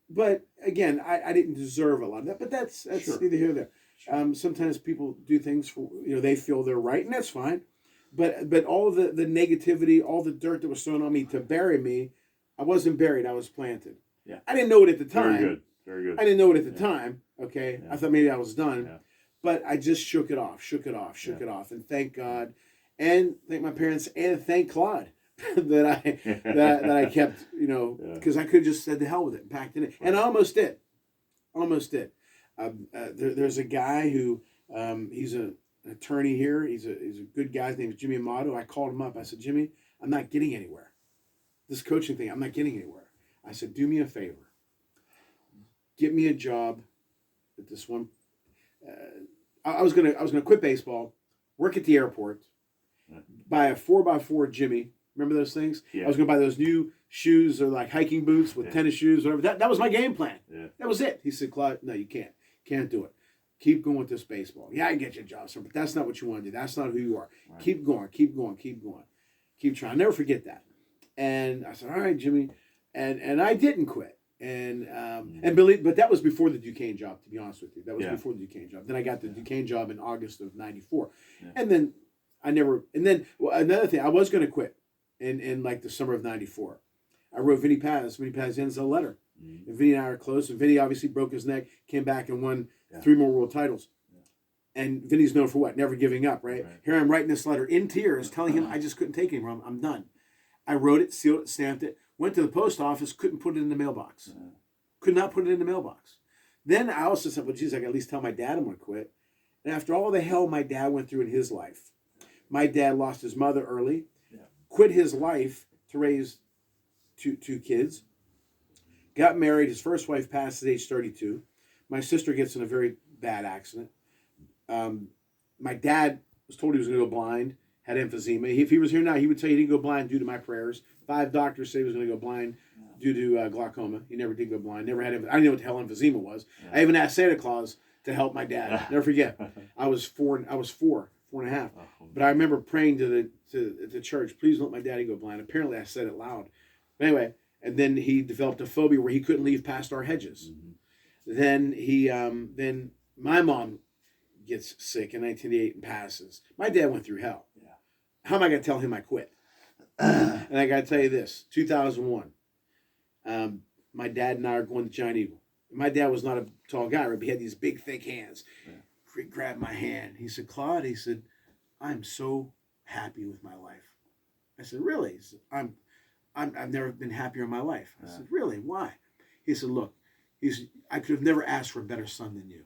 Speaker 2: But again, I didn't deserve a lot of that. But that's
Speaker 1: sure.
Speaker 2: Neither here nor there.
Speaker 1: Sure.
Speaker 2: Sometimes people do things for, they feel they're right, and that's fine. But all of the negativity, all the dirt that was thrown on me to bury me, I wasn't buried. I was planted.
Speaker 1: Yeah.
Speaker 2: I didn't know it at the time.
Speaker 1: Very good.
Speaker 2: I didn't know it at the time. Okay.
Speaker 1: Yeah.
Speaker 2: I thought maybe I was done.
Speaker 1: Yeah.
Speaker 2: But I just shook it off. And thank God. And thank my parents, and thank Claude that I kept, because I could have just said to hell with it and packed it in. And I almost did. There's a guy who, he's an attorney here. He's a good guy. His name is Jimmy Amato. I called him up. I said, "Jimmy, I'm not getting anywhere. This coaching thing, I'm not getting anywhere." I said, "Do me a favor. Get me a job at this one." I was gonna quit baseball, work at the airport, buy a 4x4 Jimmy, Remember those things?
Speaker 1: Yeah.
Speaker 2: I was going to buy those new shoes or like hiking boots with tennis shoes, whatever. That was my game plan.
Speaker 1: Yeah.
Speaker 2: That was it. He said, Claude, no, you can't. Can't do it. Keep going with this baseball. Yeah, I get your job, sir, but that's not what you want to do. That's not who you are. Right. Keep going, keep going, keep going. Keep trying. I'll never forget that. And I said, all right, Jimmy. And I didn't quit. But that was before the Duquesne job, to be honest with you. That was before the Duquesne job. Then I got the Duquesne job in August of 94. Yeah. And then another thing, I was going to quit in like the summer of 94. I wrote Vinny Paz's a letter. Mm-hmm. And Vinny and I are close. And Vinny obviously broke his neck, came back and won 3 more world titles. Yeah. And Vinny's known for what? Never giving up, right? Here I'm writing this letter in tears, telling him I just couldn't take it anymore. I'm done. I wrote it, sealed it, stamped it, went to the post office, couldn't put it in the mailbox. Yeah. Could not put it in the mailbox. Then I also said, well, geez, I got to at least tell my dad I'm going to quit. And after all the hell my dad went through in his life, my dad lost his mother early, quit his life to raise two kids, got married. His first wife passed at age 32. My sister gets in a very bad accident. My dad was told he was going to go blind, had emphysema. If he was here now, he would tell you he didn't go blind due to my prayers. 5 doctors say he was going to go blind due to glaucoma. He never did go blind. Never had. I didn't know what the hell emphysema was. I even asked Santa Claus to help my dad. Never forget. I was 4 and a half. But I remember praying to the church, please don't let my daddy go blind. Apparently I said it loud. But anyway, and then he developed a phobia where he couldn't leave past our hedges. Mm-hmm. Then my mom gets sick in 1988 and passes. My dad went through hell. Yeah. How am I going to tell him I quit? And I got to tell you this, 2001, my dad and I are going to Giant Eagle. My dad was not a tall guy, right? But he had these big, thick hands. Yeah. He grabbed my hand. He said, Claude, he said, I'm so happy with my life. I said, really? He said, I've never been happier in my life. I said, really? Why? He said, look, I could have never asked for a better son than you.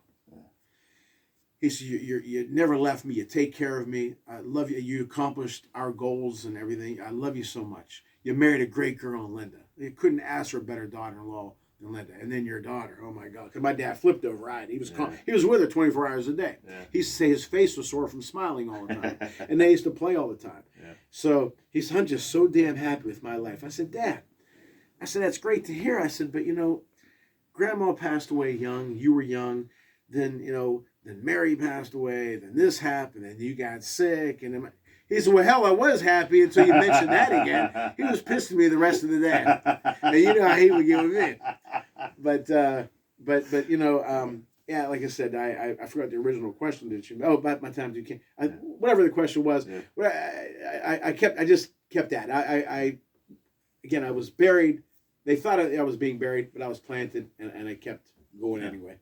Speaker 2: He said, you never left me. You take care of me. I love you. You accomplished our goals and everything. I love you so much. You married a great girl, Linda. You couldn't ask for a better daughter-in-law than Linda. And then your daughter. Oh, my God. Because my dad flipped over. Right? He was with her 24 hours a day. Yeah. He used to say his face was sore from smiling all the time. And they used to play all the time. Yeah. So he said, I'm just so damn happy with my life. I said, Dad, that's great to hear. I said, but, Grandma passed away young. You were young. Then, then Mary passed away, then this happened, and you got sick. And he said, well, hell, I was happy until you mentioned that again. He was pissed at me the rest of the day. And you know how he would get with me. But yeah, like I said, I forgot the original question that you, about my time, whatever the question was. Yeah. I just kept that. I was buried. They thought I was being buried, but I was planted, and I kept going anyway.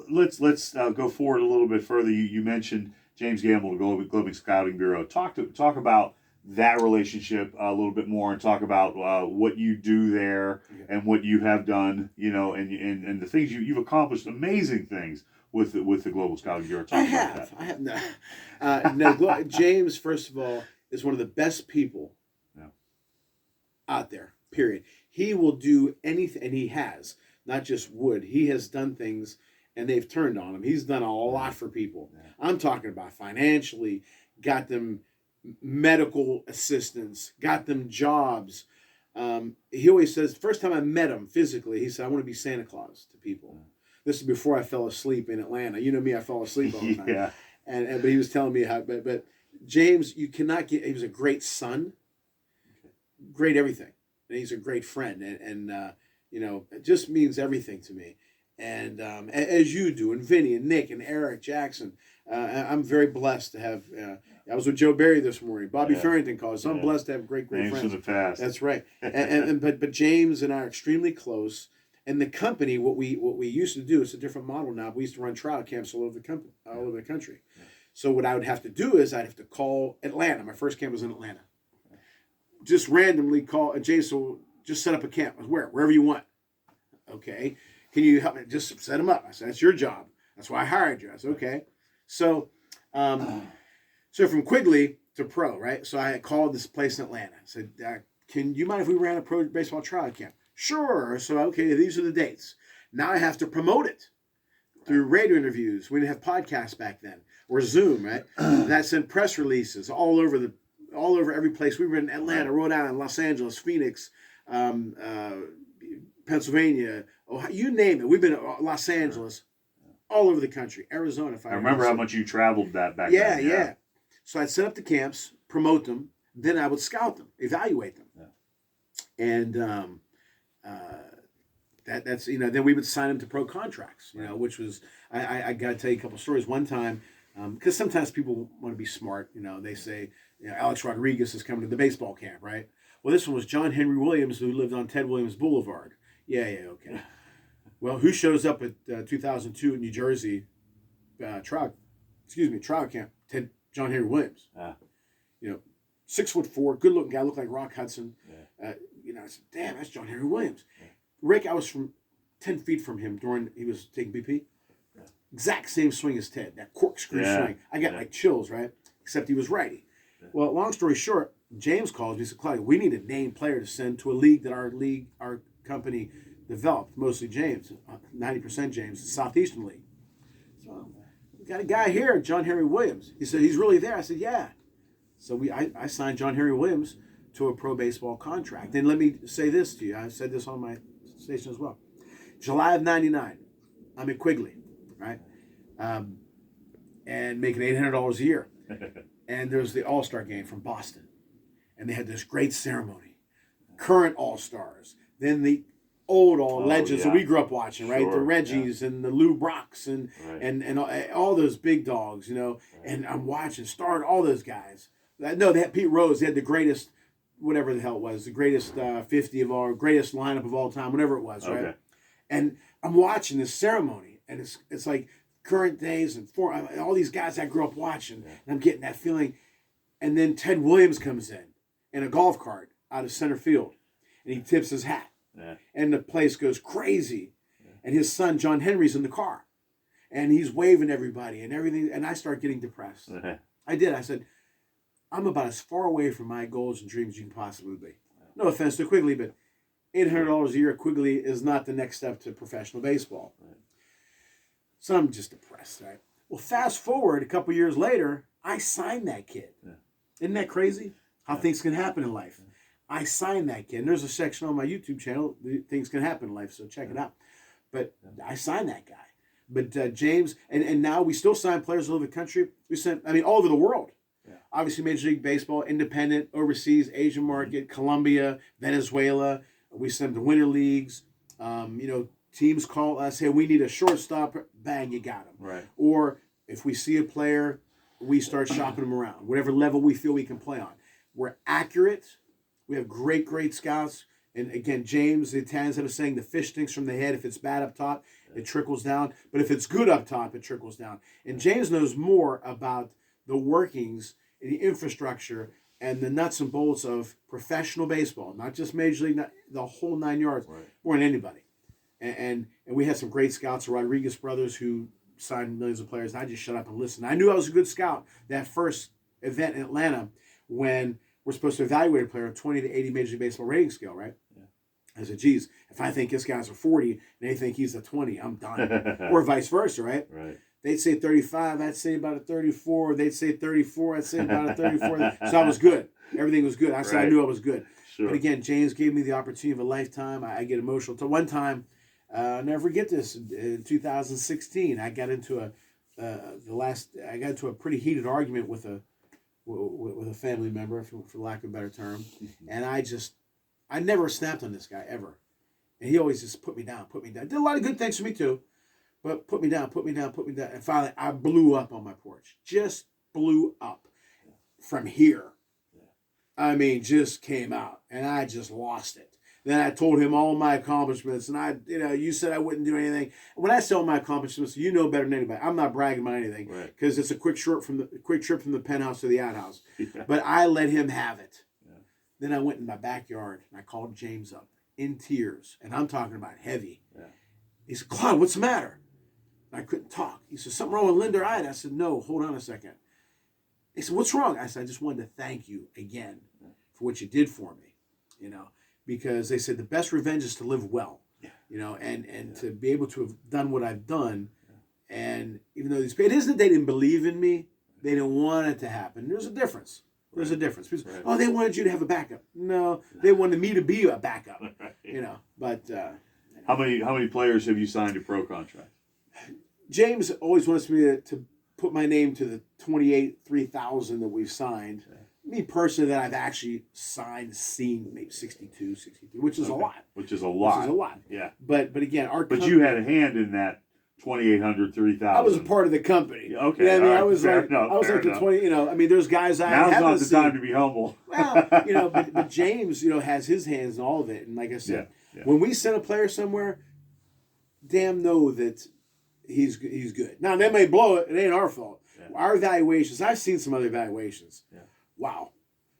Speaker 1: Let's go forward a little bit further. You mentioned James Gamble, the Global Scouting Bureau. Talk about that relationship a little bit more, and talk about what you do there and what you have done. And the things you've accomplished. Amazing things with the Global Scouting Bureau. Talk about that.
Speaker 2: I have James, first of all, is one of the best people out there. Period. He will do anything, and he has, not just would. He has done things. And they've turned on him. He's done a lot for people. Yeah. I'm talking about financially, got them medical assistance, got them jobs. He always says, first time I met him physically, he said, I want to be Santa Claus to people. Yeah. This is before I fell asleep in Atlanta. You know me, I fall asleep all the time. Yeah. But he was telling me how, but James, he was a great son, great everything. And he's a great friend. And it just means everything to me. And as you do, and Vinny, and Nick, and Eric Jackson, I'm very blessed to have. I was with Joe Barry this morning. Bobby Farrington calls. So I'm blessed to have great friends.
Speaker 1: Names from the past.
Speaker 2: That's right. But James and I are extremely close. And the company, what we used to do, it's a different model now. We used to run trial camps all over the country. Yeah. So what I would have to do is I'd have to call Atlanta. My first camp was in Atlanta. Just randomly call Jason. Just set up a camp. Wherever you want. Okay. Can you help me? Just set them up. I said, that's your job. That's why I hired you. I said, okay. So from Quigley to pro, right? So I called this place in Atlanta. I said, can you mind if we ran a pro baseball trial camp? Sure. So, okay, these are the dates. Now I have to promote it through radio interviews. We didn't have podcasts back then, or Zoom, right? And I sent press releases all over all over every place. We were in Atlanta, Rhode Island, Los Angeles, Phoenix, Pennsylvania, Ohio, you name it. We've been to Los Angeles, all over the country, Arizona. If
Speaker 1: I remember how much you traveled back then.
Speaker 2: Yeah. So I'd set up the camps, promote them, then I would scout them, evaluate them, and that's then we would sign them to pro contracts. Which was I got to tell you a couple stories. One time, because sometimes people want to be smart. They say Alex Rodriguez is coming to the baseball camp, right? Well, this one was John Henry Williams, who lived on Ted Williams Boulevard. Yeah, okay. Well, who shows up at 2002 in New Jersey trial camp? John Henry Williams. 6'4", good looking guy, looked like Rock Hudson. I said, damn, that's John Henry Williams. Rick, I was from 10 feet from him during he was taking BP. Exact same swing as Ted, that corkscrew swing. I got like chills, right? Except he was righty. Well, long story short, James calls me. He said, Claudio, we need a named player to send to a league that our company developed, mostly James, 90% James, the Southeastern League. So we got a guy here, John Henry Williams. He said, he's really there. I said, yeah. So I signed John Henry Williams to a pro baseball contract. And let me say this to you. I said this on my station as well. July of 99, I'm at Quigley, right? And making $800 a year. And there's the All-Star game from Boston. And they had this great ceremony. Current All-Stars. Then the old legends that we grew up watching, right?
Speaker 1: Sure,
Speaker 2: the Reggies and the Lou Brocks and all those big dogs, And I'm watching, starring all those guys. No, they had Pete Rose. They had the greatest, whatever the hell it was, the greatest 50 of all, greatest lineup of all time, whatever it was, right?
Speaker 1: Okay.
Speaker 2: And I'm watching this ceremony, and it's like current days and all these guys I grew up watching, and I'm getting that feeling. And then Ted Williams comes in a golf cart out of center field, and he tips his hat. And the place goes crazy. And his son, John Henry's in the car. And he's waving everybody and everything. And I start getting depressed. I did. I said, I'm about as far away from my goals and dreams you can possibly be. No offense to Quigley, but $800 a year at Quigley is not the next step to professional baseball. So I'm just depressed, right? Well, fast forward a couple years later, I signed that kid. Isn't that crazy? How things can happen in life. I signed that kid. And there's a section on my YouTube channel, Things Can Happen in Life, so check it out. But I signed that guy. But James, and now we still sign players all over the country. All over the world. Obviously, Major League Baseball, independent, overseas, Asian market, Colombia, Venezuela. We send them to winter leagues. Teams call us, hey, we need a shortstop. Bang, you got him.
Speaker 1: Right.
Speaker 2: Or if we see a player, we start shopping them around, whatever level we feel we can play on. We're accurate. We have great, great scouts. And again, James, the Italians have a saying, the fish stinks from the head. If it's bad up top, it trickles down. But if it's good up top, it trickles down. And James knows more about the workings and the infrastructure and the nuts and bolts of professional baseball, not just Major League, the whole 9 yards, more than anybody. And we had some great scouts, the Rodriguez brothers, who signed millions of players. And I just shut up and listened. I knew I was a good scout that first event in Atlanta when we're supposed to evaluate a player on 20 to 80 Major League Baseball rating scale, right? I said, geez, if I think this guy's a 40 and they think he's a 20, I'm done. Or vice versa, right? They'd say 35, I'd say about a 34. They'd say 34, I'd say about a 34. So I was good. Everything was good. I said I knew I was good.
Speaker 1: Sure.
Speaker 2: But again, James gave me the opportunity of a lifetime. I get emotional. So one time, I'll never forget this. In 2016, I got into a pretty heated argument with a family member, for lack of a better term, and I never snapped on this guy ever, and he always just put me down. Did a lot of good things for me too, but put me down, and finally I blew up on my porch. Just blew up from here. Just came out, and I just lost it. Then I told him all my accomplishments, and you said I wouldn't do anything. When I say all my accomplishments, you know better than anybody. I'm not bragging about anything because it's a quick trip from the penthouse to the outhouse. But I let him have it. Then I went in my backyard and I called James up in tears, and I'm talking about heavy. He said, "Claude, what's the matter?" And I couldn't talk. He said, "Something wrong with Linda or Ida?" I said, "No, hold on a second." He said, "What's wrong?" I said, "I just wanted to thank you again for what you did for me, because they said the best revenge is to live well, and to be able to have done what I've done. And even though it isn't that they didn't believe in me, they didn't want it to happen. There's a difference. There's a difference.
Speaker 1: Right.
Speaker 2: Oh, they wanted you to have a backup. No, they wanted me to be a backup.
Speaker 1: Right.
Speaker 2: But
Speaker 1: how many players have you signed to pro contracts?
Speaker 2: James always wants me to put my name to the 3,000 that we've signed. Okay. Me personally, that I've actually seen maybe 62, 63, which is a lot.
Speaker 1: Which is a lot.
Speaker 2: Yeah. But again,
Speaker 1: But you had a hand in that 2,800, 3,000.
Speaker 2: I was a part of the company.
Speaker 1: Okay.
Speaker 2: Yeah, I mean,
Speaker 1: right.
Speaker 2: I was
Speaker 1: fair
Speaker 2: like
Speaker 1: enough,
Speaker 2: the 20. I mean, there's guys
Speaker 1: Now's not the time to be humble.
Speaker 2: Well, but James, has his hands in all of it, and like I said, when we send a player somewhere, damn know that he's good. Now they may blow it; it ain't our fault. Yeah. Our evaluations, I've seen some other evaluations. Yeah. Wow,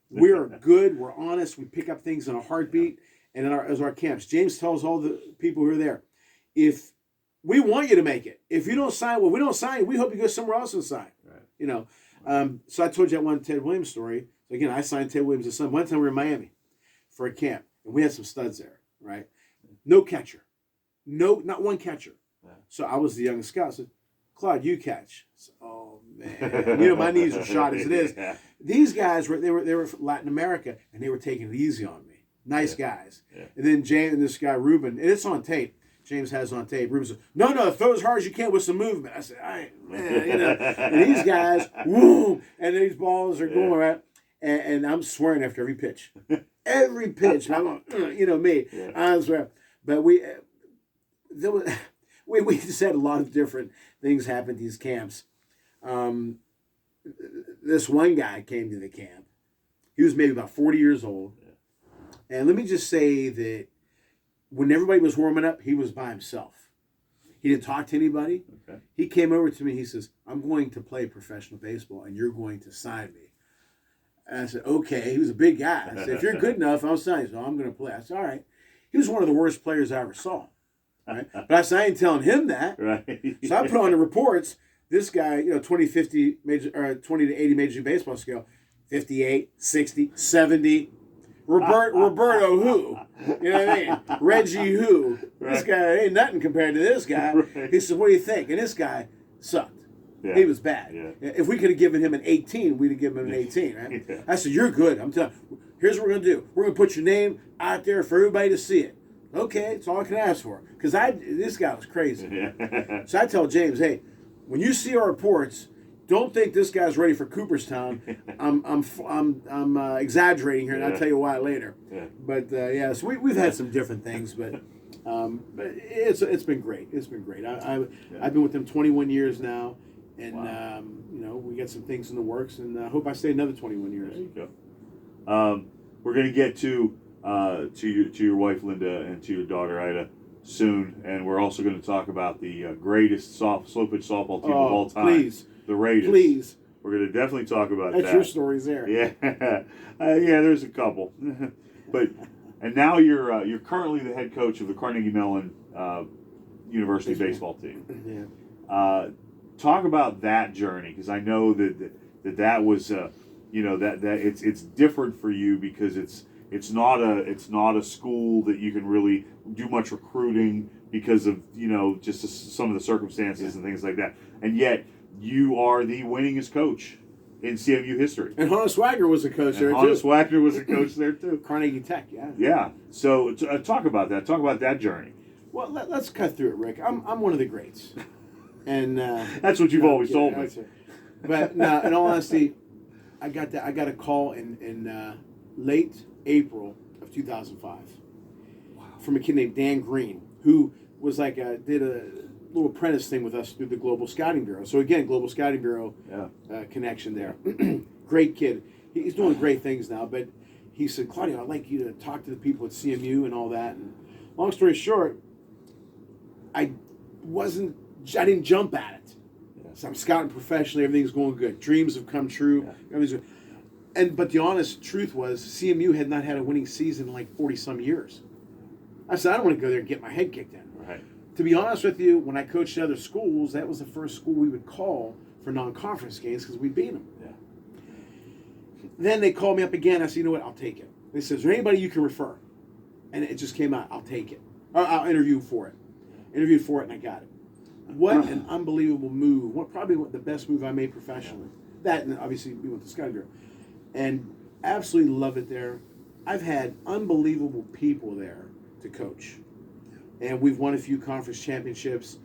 Speaker 2: we're good. We're honest. We pick up things in a heartbeat, and as our camps, James tells all the people who are there, if we want you to make it. If you don't sign, we don't sign. We hope you go somewhere else and sign. Right. So I told you that one Ted Williams story. So again, I signed Ted Williams' son. One time we were in Miami for a camp, and we had some studs there. Right, no catcher, not one catcher. Yeah. So I was the young scout. I said, "Claude, you catch." Said, oh man, my knees are shot as it is. Yeah. These guys were from Latin America, and they were taking it easy on me. Nice guys. Yeah. And then James and this guy Ruben, and it's on tape. James has on tape. Ruben says, no, throw as hard as you can with some movement. I said, all right, man, And these guys, whoom, and these balls are going right. And I'm swearing after every pitch. Every pitch. I'm going, me. Yeah. I swear. But we just had a lot of different things happen at these camps. This one guy came to the camp. He was maybe about 40 years old. Yeah. And let me just say that when everybody was warming up, he was by himself. He didn't talk to anybody. Okay. He came over to me. He says, I'm going to play professional baseball, and you're going to sign me. And I said, okay. He was a big guy. I said, if you're good enough, I'll sign you. So I'm going to play. I said, all right. He was one of the worst players I ever saw. Right? But I said, I ain't telling him that. Right. So I put on the reports, this guy, 20 to 80 Major League Baseball scale, 58, 60, 70. Roberto who? You know what I mean? Reggie who? Right. This guy ain't nothing compared to this guy. Right. He said, what do you think? And this guy sucked. Yeah. He was bad. Yeah. If we could have given him an 18, we'd have given him an 18, right? Yeah. I said, you're good. I'm telling you. Here's what we're going to do. We're going to put your name out there for everybody to see it. Okay, that's all I can ask for. Because this guy was crazy. Yeah. So I tell James, hey, when you see our reports, don't think this guy's ready for Cooperstown. I'm exaggerating here, and I'll tell you why later. Yeah. But so we've had some different things, but it's been great. It's been great. I've been with them 21 years now, and wow. We got some things in the works, and I hope I stay another 21 years.
Speaker 1: There you go. We're gonna get to your wife Linda and to your daughter Ida soon, and we're also going to talk about the greatest slow pitch softball team of all time.
Speaker 2: Please.
Speaker 1: The Raiders.
Speaker 2: Please.
Speaker 1: We're going to definitely talk about
Speaker 2: that.
Speaker 1: That's
Speaker 2: your stories there.
Speaker 1: Yeah. There's a couple. And now you're currently the head coach of the Carnegie Mellon University baseball team. Yeah. Talk about that journey, because I know that was that it's different for you because it's not a school that you can really do much recruiting because of just some of the circumstances and things like that, and yet you are the winningest coach in CMU history.
Speaker 2: And Honus Wagner was a coach there too.
Speaker 1: Honus Wagner was a coach there too.
Speaker 2: Carnegie Tech, yeah.
Speaker 1: Yeah. So talk about that. Talk about that journey.
Speaker 2: Well, let's cut through it, Rick. I'm one of the greats, and
Speaker 1: that's what you've always told me.
Speaker 2: But no, in all honesty, I got a call in late April of 2005 from a kid named Dan Green, who was did a little apprentice thing with us through the Global Scouting Bureau. So again, Global Scouting Bureau connection there. Great kid. He's doing great things now, but he said, Claudio, I'd like you to talk to the people at CMU and all that. And long story short, I didn't jump at it. Yeah. So I'm scouting professionally. Everything's going good. Dreams have come true. Yeah. Everything's good. But the honest truth was, CMU had not had a winning season in 40-some years. I said, I don't want to go there and get my head kicked in. Right. To be honest with you, when I coached at other schools, that was the first school we would call for non-conference games because we beat them. Yeah. Then they called me up again. I said, you know what? I'll take it. They said, is there anybody you can refer? And it just came out. I'll take it. I'll interview for it. Interviewed for it, and I got it. What an unbelievable move. Probably the best move I made professionally. That, and obviously, we went to Scouting Bureau. and absolutely love it there. I've had unbelievable people there to coach, and we've won a few conference championships.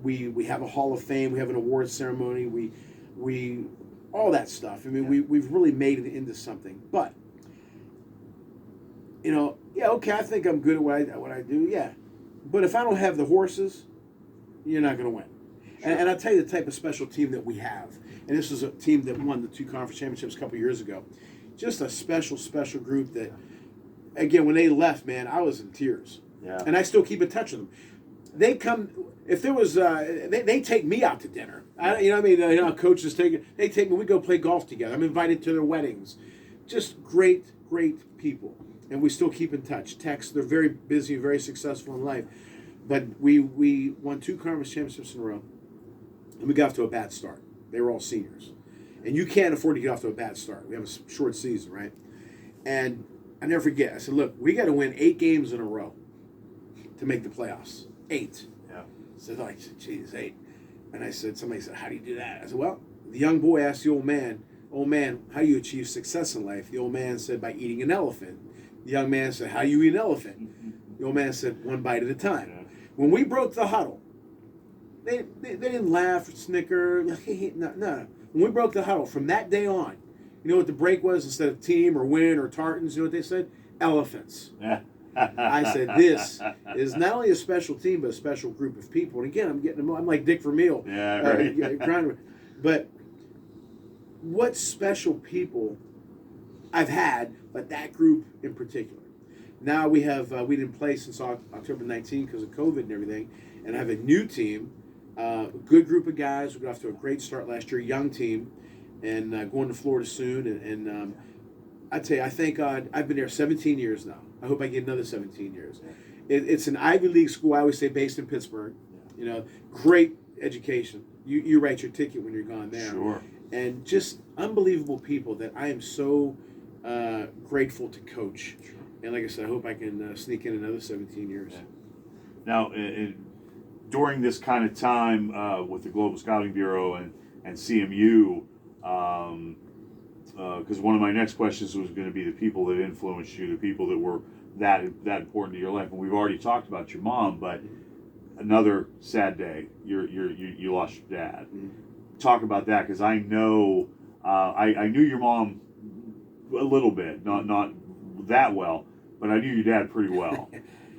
Speaker 2: We have a Hall of Fame. We have an awards ceremony. We all that stuff. I mean, we've really made it into something. But yeah, okay, I think I'm good at what I do. Yeah, but if I don't have the horses, you're not going to win. Sure. And I'll tell you the type of special team that we have. And this is a team that won the 2 conference championships a couple years ago. Just a special group that, again, when they left, man, I was in tears.
Speaker 1: Yeah.
Speaker 2: And I still keep in touch with them. They come, if there was, they take me out to dinner. Coaches they take me, we go play golf together. I'm invited to their weddings. Just great people. And we still keep in touch. Text, they're very busy, very successful in life. But we won 2 conference championships in a row. And we got off to a bad start. They were all seniors. And you can't afford to get off to a bad start. We have a short season, right? And I never forget. I said, look, we got to win 8 games in a row to make the playoffs. 8.
Speaker 1: Yeah.
Speaker 2: So I said, geez, 8. And I said, somebody said, how do you do that? I said, well, the young boy asked the old man, how do you achieve success in life? The old man said, by eating an elephant. The young man said, how do you eat an elephant? The old man said, 1 bite at a time. Yeah. When we broke the huddle, they didn't laugh or snicker. No. When we broke the huddle, from that day on, you know what the break was? Instead of team or win or tartans, you know what they said? Elephants. Yeah. I said, this is not only a special team, but a special group of people. And again, I'm like Dick Vermeil.
Speaker 1: Yeah, right.
Speaker 2: But what special people I've had, but that group in particular. Now we didn't play since October 19 because of COVID and everything, and I have a new team, a good group of guys. We got off to a great start last year, young team, and going to Florida soon. And I tell you, I thank God I've been there 17 years now. I hope I get another 17 years. It's an Ivy League school, I always say, based in Pittsburgh. Great education. You write your ticket when you're gone there.
Speaker 1: Sure.
Speaker 2: And just unbelievable people that I am so grateful to coach. Sure. And like I said, I hope I can sneak in another 17 years.
Speaker 1: Yeah. Now, during this kind of time with the Global Scouting Bureau and CMU, because one of my next questions was going to be the people that influenced you, the people that were that important to your life. And we've already talked about your mom, but another sad day. You lost your dad. Mm-hmm. Talk about that, because I know I knew your mom a little bit, not that well, but I knew your dad pretty well.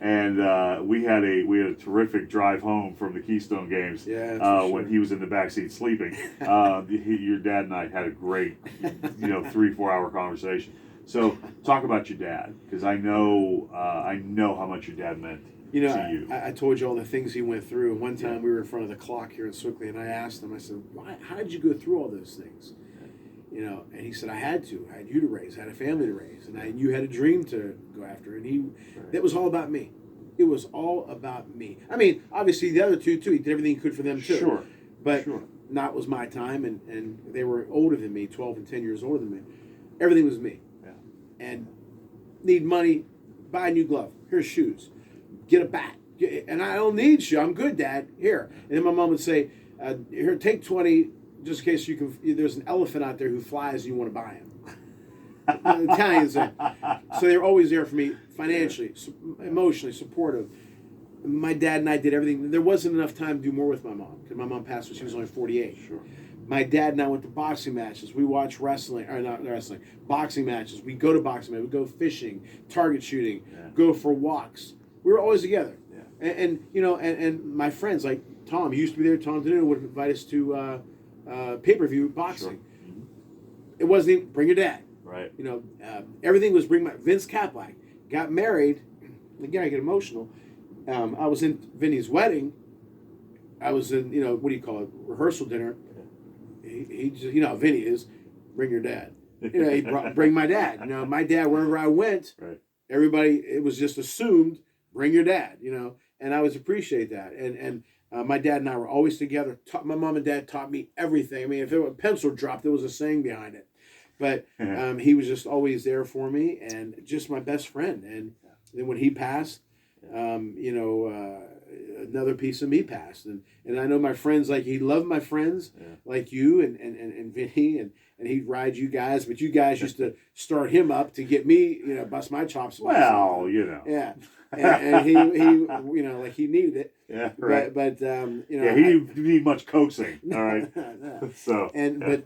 Speaker 1: And we had a terrific drive home from the Keystone games when he was in the backseat sleeping. Your dad and I had a great 3-4 hour conversation. So talk about your dad, because I know how much your dad meant to you.
Speaker 2: I told you all the things he went through. And one time we were in front of the clock here in Swickley, and I asked him, I said, how did you go through all those things? And he said, I had to. I had you to raise. I had a family to raise. And you had a dream to go after. And that was all about me. It was all about me. I mean, obviously the other two, too. He did everything he could for them, too.
Speaker 1: Sure.
Speaker 2: But not was my time. And they were older than me, 12 and 10 years older than me. Everything was me. Yeah. And need money, buy a new glove. Here's shoes. Get a bat. And I don't need shoes. I'm good, Dad. Here. And then my mom would say, here, take 20, just in case there's an elephant out there who flies and you want to buy him. The Italians. So they were always there for me financially, emotionally, supportive. My dad and I did everything. There wasn't enough time to do more with my mom, because my mom passed when she was only 48.
Speaker 1: Sure.
Speaker 2: My dad and I went to boxing matches. We watched boxing matches. We go to boxing matches. We go fishing, target shooting, go for walks. We were always together. Yeah. And my friends, like Tom, he used to be there. Tom Denuno would invite us to pay-per-view boxing. Sure. Mm-hmm. It wasn't even bring your dad.
Speaker 1: Right.
Speaker 2: Everything was Vince Caplack got married. Again, I get emotional. I was in Vinny's wedding. I was in, what do you call it, rehearsal dinner. He just, how Vinny is, bring your dad. He bring my dad. My dad, wherever I went, everybody, it was just assumed, bring your dad, and I always appreciate that. And my dad and I were always together. My mom and dad taught me everything. I mean, if a pencil dropped, there was a saying behind it. But he was just always there for me, and just my best friend. And then when he passed, a another piece of me passed, and I know my friends, like he loved my friends like you and Vinny, and he'd ride you guys, but you guys used to start him up to get me, bust my chops.
Speaker 1: Well,
Speaker 2: yeah, and he like he needed it.
Speaker 1: Yeah, right.
Speaker 2: But
Speaker 1: he didn't need much coaxing. All right.
Speaker 2: No.
Speaker 1: So
Speaker 2: but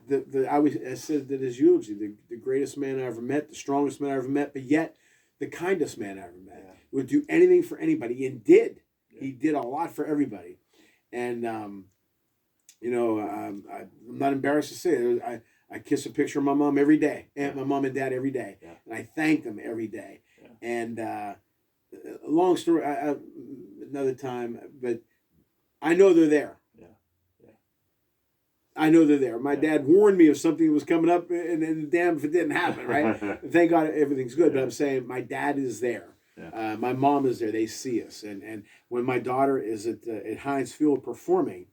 Speaker 2: I said that his eulogy, the greatest man I ever met, the strongest man I ever met, but yet the kindest man I ever met. Would do anything for anybody, and did. Yeah. He did a lot for everybody, and I'm not embarrassed to say it. I kiss a picture of my mom every day, and my mom and dad every day, and I thank them every day. Yeah. And long story, another time, but I know they're there. I know they're there. My dad warned me if something was coming up, and damn if it didn't happen, right? Thank God everything's good, but I'm saying my dad is there. Yeah. My mom is there. They see us, and when my daughter is at Heinz Field performing,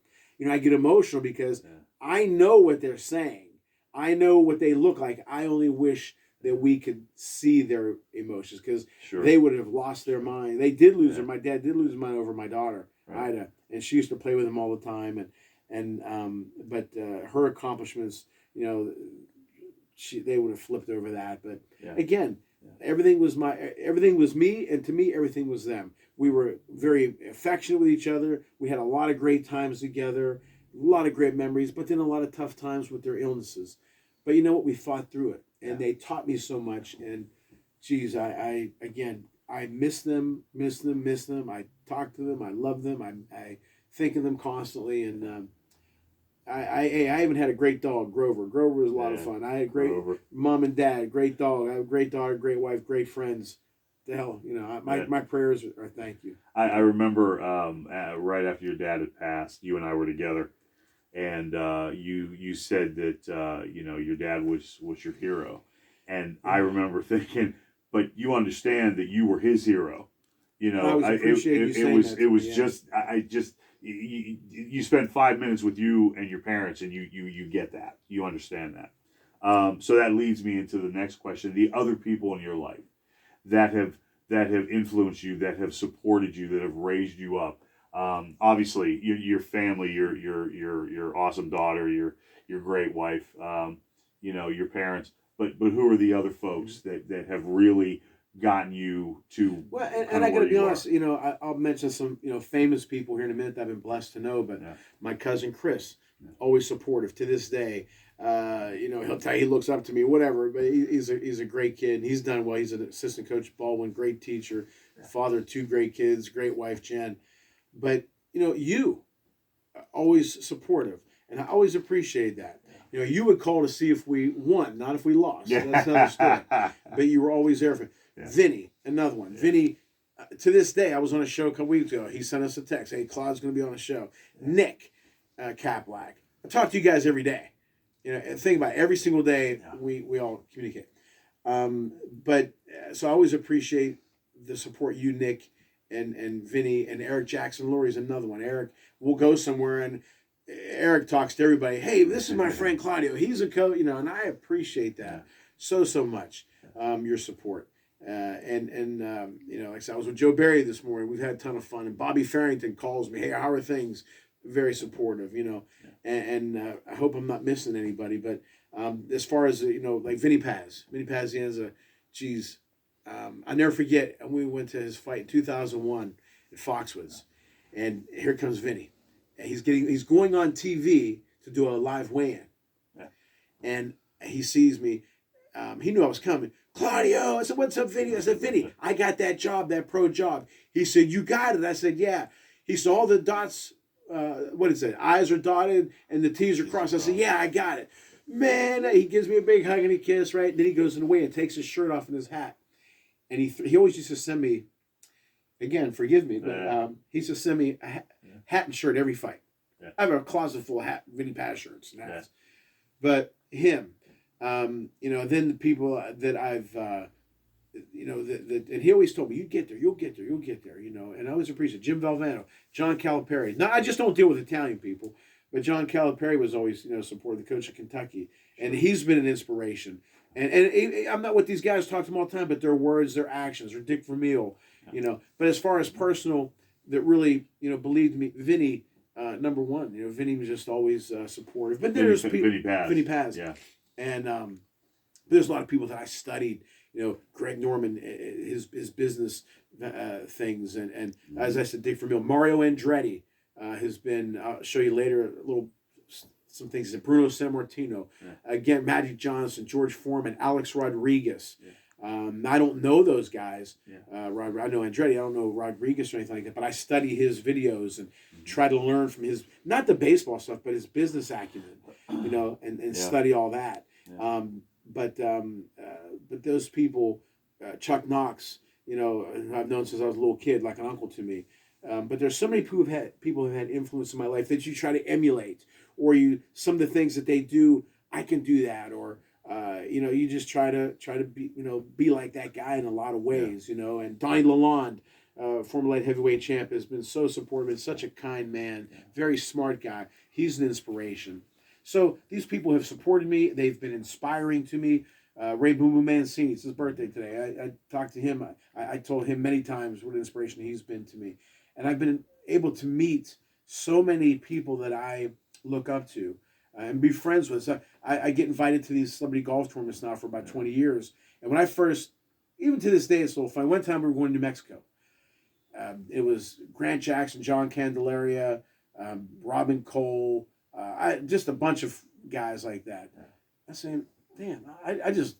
Speaker 2: I get emotional because I know what they're saying. I know what they look like. I only wish that we could see their emotions, because they would have lost their mind. They did lose their. My dad did lose his mind over my daughter, Ida, and she used to play with him all the time, but her accomplishments, they would have flipped over that. But again. Everything was me, and to me, everything was them. We were very affectionate with each other. We had a lot of great times together, a lot of great memories, but then a lot of tough times with their illnesses. But you know what? We fought through it, and they taught me so much. And geez, I miss them. I talk to them. I love them. I think of them constantly, and I even had a great dog, Grover. Grover was a lot of fun. I had a great mom and dad, great dog. I have a great daughter, great wife, great friends. The hell, my prayers are thank you.
Speaker 1: I remember right after your dad had passed, you and I were together, and you said that your dad was your hero, and I remember thinking, but you understand that you were his hero. It was just. You spent 5 minutes with you and your parents, and you get that. You understand that. So that leads me into the next question: the other people in your life that have influenced you, that have supported you, that have raised you up. Obviously, your family, your awesome daughter, your great wife, your parents. But who are the other folks that have really gotten you to?
Speaker 2: Well, and I got to be honest, I'll mention some famous people here in a minute that I've been blessed to know, but my cousin Chris, always supportive to this day. He'll tell you he looks up to me, whatever, but he's a great kid. He's done well. He's an assistant coach at Baldwin, great teacher, father of 2 great kids, great wife Jen. But you always supportive, and I always appreciate that. You would call to see if we won, not if we lost. So that's another story. But you were always there for me. Vinny, another one. Yeah. Vinny, to this day, I was on a show a couple weeks ago. He sent us a text. Hey, Claude's going to be on a show. Yeah. Nick Kaplak. I talk to you guys every day. And think about it, every single day we all communicate. But so I always appreciate the support you, Nick, and Vinny, and Eric Jackson Lurie's another one. Eric, we'll go somewhere, and Eric talks to everybody. Hey, this is my friend Claudio. He's a coach, and I appreciate that so much, your support. Like I said, I was with Joe Barry this morning. We've had a ton of fun. And Bobby Farrington calls me, hey, how are things? Very supportive, and I hope I'm not missing anybody. But as far as, like Vinny Pazienza, geez, I never forget. And we went to his fight in 2001 at Foxwoods. And here comes Vinny. And he's going on TV to do a live weigh-in. Yeah. And he sees me. He knew I was coming. Claudio, I said, what's up, Vinny? I said, Vinny, I got that job, that pro job. He said, you got it. I said, yeah. He said, all the dots, what is it? I's are dotted and the T's are crossed. I said, yeah, I got it. Man, he gives me a big hug and a kiss, right? And then he goes in the way and takes his shirt off and his hat. And he always used to send me, again, forgive me, but he used to send me a hat and shirt every fight. Yeah. I have a closet full of Vinny Paz shirts and hats. Yeah. But him, then the people that I've, and he always told me, you'll get there, and I always appreciate Jim Valvano, John Calipari. Now, I just don't deal with Italian people, but John Calipari was always, supported the coach of Kentucky, and he's been an inspiration. And I'm not what these guys talk to them all the time, but their words, their actions, or Dick Vermeil, But as far as personal, that really, believed me. Vinny, number one. Vinny was just always supportive. But there's people, Vinny Paz,
Speaker 1: yeah,
Speaker 2: and there's a lot of people that I studied. Greg Norman, his business things, and as I said, Dick Vermeil, Mario Andretti has been. I'll show you later some things. Bruno Sammartino, again, Magic Johnson, George Foreman, Alex Rodriguez. Yeah. I don't know those guys. Yeah. I know Andretti. I don't know Rodriguez or anything like that. But I study his videos and try to learn from his, not the baseball stuff, but his business acumen. And study all that. Yeah. But those people, Chuck Knox, I've known since I was a little kid, like an uncle to me. But there's so many people who've had influence in my life that you try to emulate, or some of the things that they do, I can do that, or you just try to be like that guy in a lot of ways, And Donnie Lalonde, former light heavyweight champ, has been so supportive and such a kind man, very smart guy. He's an inspiration. So these people have supported me. They've been inspiring to me. Ray Boo Boo Mancini, it's his birthday today. I talked to him. I told him many times what an inspiration he's been to me. And I've been able to meet so many people that I look up to and be friends with. So I get invited to these celebrity golf tournaments now for about 20 years. And when I first, even to this day, it's a little fun. One time we were going to New Mexico. It was Grant Jackson, John Candelaria, Robin Cole, just a bunch of guys like that. I said, damn,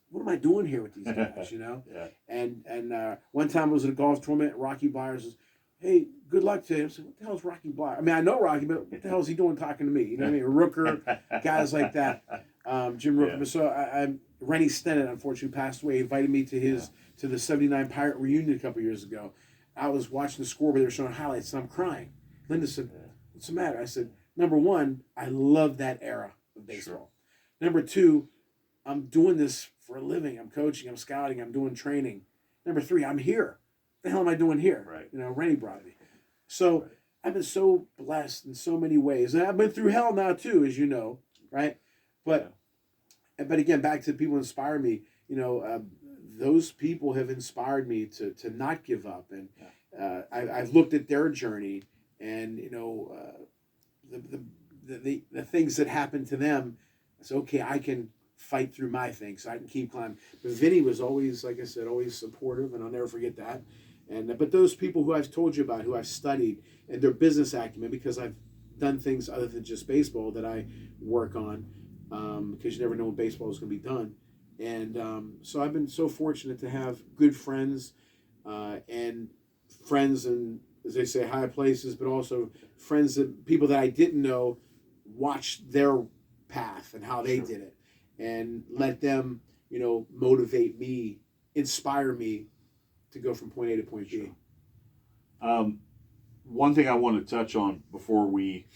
Speaker 2: what am I doing here with these guys, Yeah. And one time I was at a golf tournament, Rocky Blyer says, hey, good luck to him. I said, what the hell is Rocky Blyer? I mean, I know Rocky, but what the hell is he doing talking to me? You know what I mean? Rooker, guys like that. Jim Rooker. Yeah. But so Rennie Stennett, unfortunately, passed away. He invited me to the 79 Pirate reunion a couple years ago. I was watching the scoreboard. They were showing highlights, and I'm crying. Linda said, what's the matter? I said, number one, I love that era of baseball. Sure. Number two, I'm doing this for a living. I'm coaching, I'm scouting, I'm doing training. Number three, I'm here. What the hell am I doing here? Right. Rennie brought me. So I've been so blessed in so many ways. And I've been through hell now too, as you know, right? But again, back to people who inspire me, those people have inspired me to not give up. And I've looked at their journey and, the things that happened to them. It's okay, I can fight through my things. I can keep climbing. But Vinny was always, like I said, always supportive, and I'll never forget that. And but those people who I've told you about, who I've studied, and their business acumen, because I've done things other than just baseball that I work on, because you never know when baseball is going to be done. And so I've been so fortunate to have good friends, and friends in, as they say, high places, but also people that I didn't know, watched their path and how they did it, and let them, motivate me, inspire me to go from point A to point B.
Speaker 1: One thing I want to touch on before we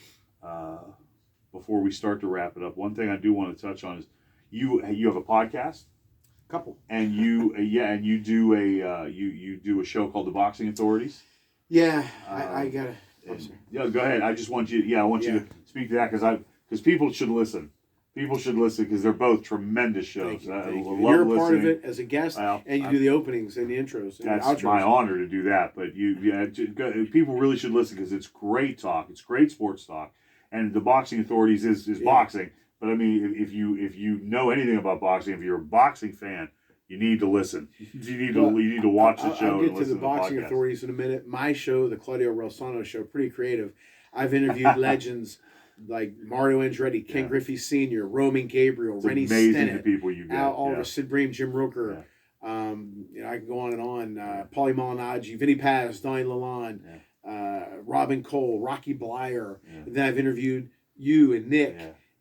Speaker 1: start to wrap it up, one thing I do want to touch on is you have a podcast,
Speaker 2: couple,
Speaker 1: and you do a show called The Boxing Authorities.
Speaker 2: Yeah, I gotta.
Speaker 1: Go ahead. I just want you. Yeah, I want you to speak to that because people should listen. People should listen because they're both tremendous shows.
Speaker 2: Thank you. You're a part of it as a guest, and you do the openings and the intros. And
Speaker 1: that's
Speaker 2: the outros.
Speaker 1: My honor to do that. But people really should listen because it's great talk. It's great sports talk, and The Boxing Authorities is boxing. But I mean, if you know anything about boxing, if you're a boxing fan, you need to listen. You need to watch the show.
Speaker 2: I'll get to The Boxing Authorities in a minute. My show, the Claudio Rosano Show, pretty creative. I've interviewed legends like Mario Andretti, Ken Griffey Sr., Roman Gabriel, Rennie Stennett,
Speaker 1: the people you get.
Speaker 2: Al Oliver, Sid Bream, Jim Rooker. I can go on and on. Paulie Malignaggi, Vinny Paz, Donnie Lalonde, Robin Cole, Rocky Blyer. And then I've interviewed you and Nick.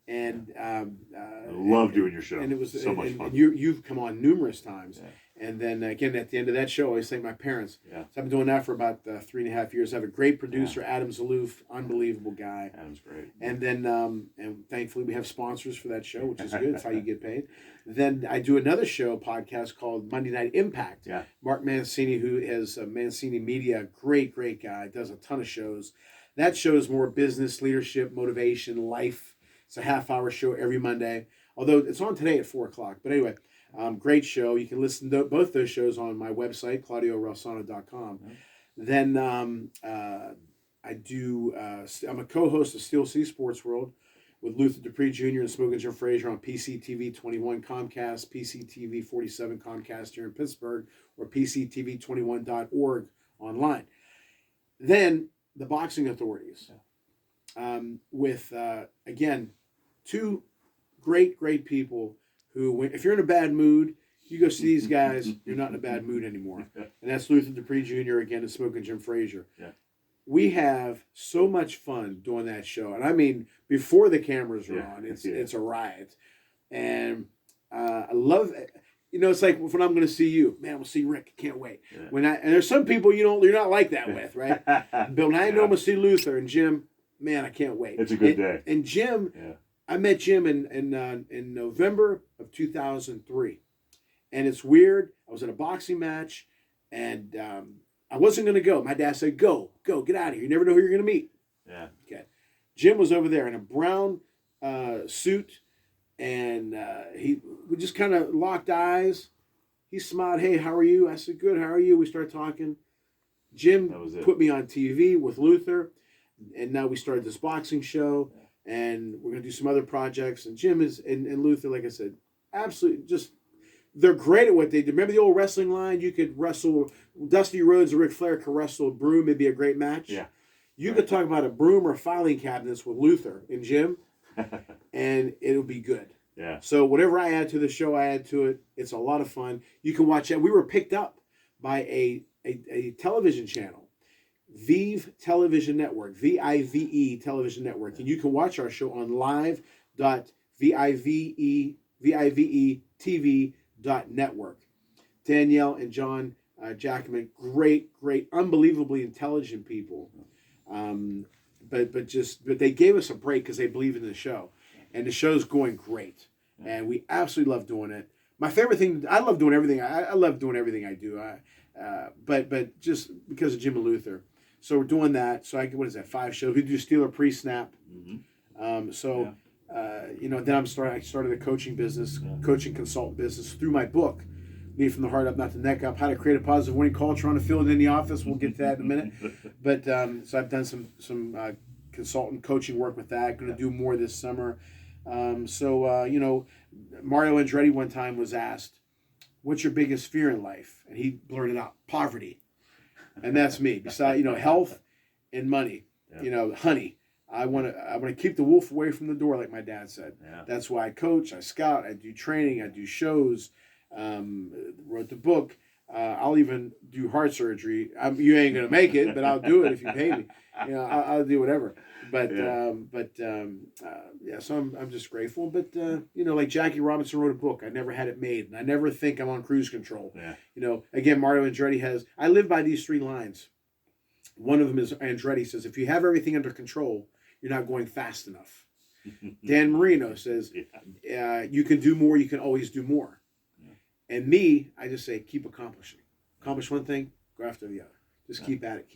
Speaker 2: And I
Speaker 1: love doing your show.
Speaker 2: And it was
Speaker 1: so much fun.
Speaker 2: And you've come on numerous times. And then again, at the end of that show, I always thank my parents. So I've been doing that for about 3.5 years. I have a great producer, Adam Zaloof, unbelievable guy.
Speaker 1: Adam's great.
Speaker 2: And then, and thankfully, we have sponsors for that show, which is good. It's how you get paid. Then I do another podcast called Monday Night Impact. Mark Mancini, who has Mancini Media, great guy, does a ton of shows. That show is more business, leadership, motivation, life. It's a half-hour show every Monday, although it's on today at 4 o'clock. But anyway, great show. You can listen to both those shows on my website, claudiorosano.com. Then I do. I'm a co-host of Steel City Sports World with Luther Dupree Jr. and Smoking Jim Frazier on PCTV 21 Comcast, PCTV 47 Comcast here in Pittsburgh, or PCTV21.org online. Then the Boxing Authorities, with again, two great people who, if you're in a bad mood, you go see these guys, you're not in a bad mood anymore. And that's Luther Dupree Jr. again and Smoking Jim Frazier.
Speaker 1: Yeah.
Speaker 2: We have so much fun doing that show. And I mean, before the cameras are on, it's a riot. And I love it. You know, it's like when I'm going to see you, man, we'll see Rick. Can't wait. Yeah. And there's some people you're not like that with, right? But when I know I'm going to see Luther and Jim, man, I can't wait.
Speaker 1: It's a good day.
Speaker 2: And Jim, I met Jim in November of 2003. And it's weird. I was at a boxing match, and I wasn't going to go. My dad said, go, get out of here. You never know who you're going to meet.
Speaker 1: Yeah.
Speaker 2: Okay. Jim was over there in a brown suit, and we just kind of locked eyes. He smiled, hey, how are you? I said, good, how are you? We started talking. Jim put me on TV with Luther, and now we started this boxing show, and we're going to do some other projects. And Jim and Luther, like I said, absolutely just... They're great at what they do. Remember the old wrestling line? You could wrestle Dusty Rhodes or Ric Flair could wrestle a broom. It'd be a great match.
Speaker 1: Yeah.
Speaker 2: You could talk about a broom or filing cabinets with Luther and Jim, and it'll be good.
Speaker 1: Yeah.
Speaker 2: So whatever I add to the show, I add to it. It's a lot of fun. You can watch it. We were picked up by a television channel, Vive Television Network, VIVE Television Network, and you can watch our show on live.vivetv.network. Danielle and John Jackman, great, unbelievably intelligent people. But they gave us a break because they believe in the show, and the show's going great, and we absolutely love doing it. My favorite thing, I love doing everything. I love doing everything I do. But just because of Jim and Luther, so we're doing that. So what is that? 5 shows. We do Steeler pre-snap. Mm-hmm. Then I started a coaching business, coaching consultant business through my book, Lead from the Heart Up, Not the Neck Up, How to Create a Positive Winning Culture on the Field and in the Office. We'll get to that in a minute. But so I've done some consultant coaching work with that. Going to do more this summer. Mario Andretti one time was asked, what's your biggest fear in life? And he blurted out, poverty. And that's me. Besides, health and money, honey. I want to keep the wolf away from the door, like my dad said. Yeah. That's why I coach, I scout, I do training, I do shows, wrote the book. I'll even do heart surgery. You ain't gonna make it, but I'll do it if you pay me. I'll do whatever. But so I'm just grateful. But like Jackie Robinson wrote a book. I never had it made, and I never think I'm on cruise control. Yeah. Again, Mario Andretti has. I live by these 3 lines. One of them is Andretti says, if you have everything under control, you're not going fast enough. Dan Marino says, you can do more, you can always do more. Yeah. And me, I just say, keep accomplishing. Accomplish one thing, go after the other. Just keep at it.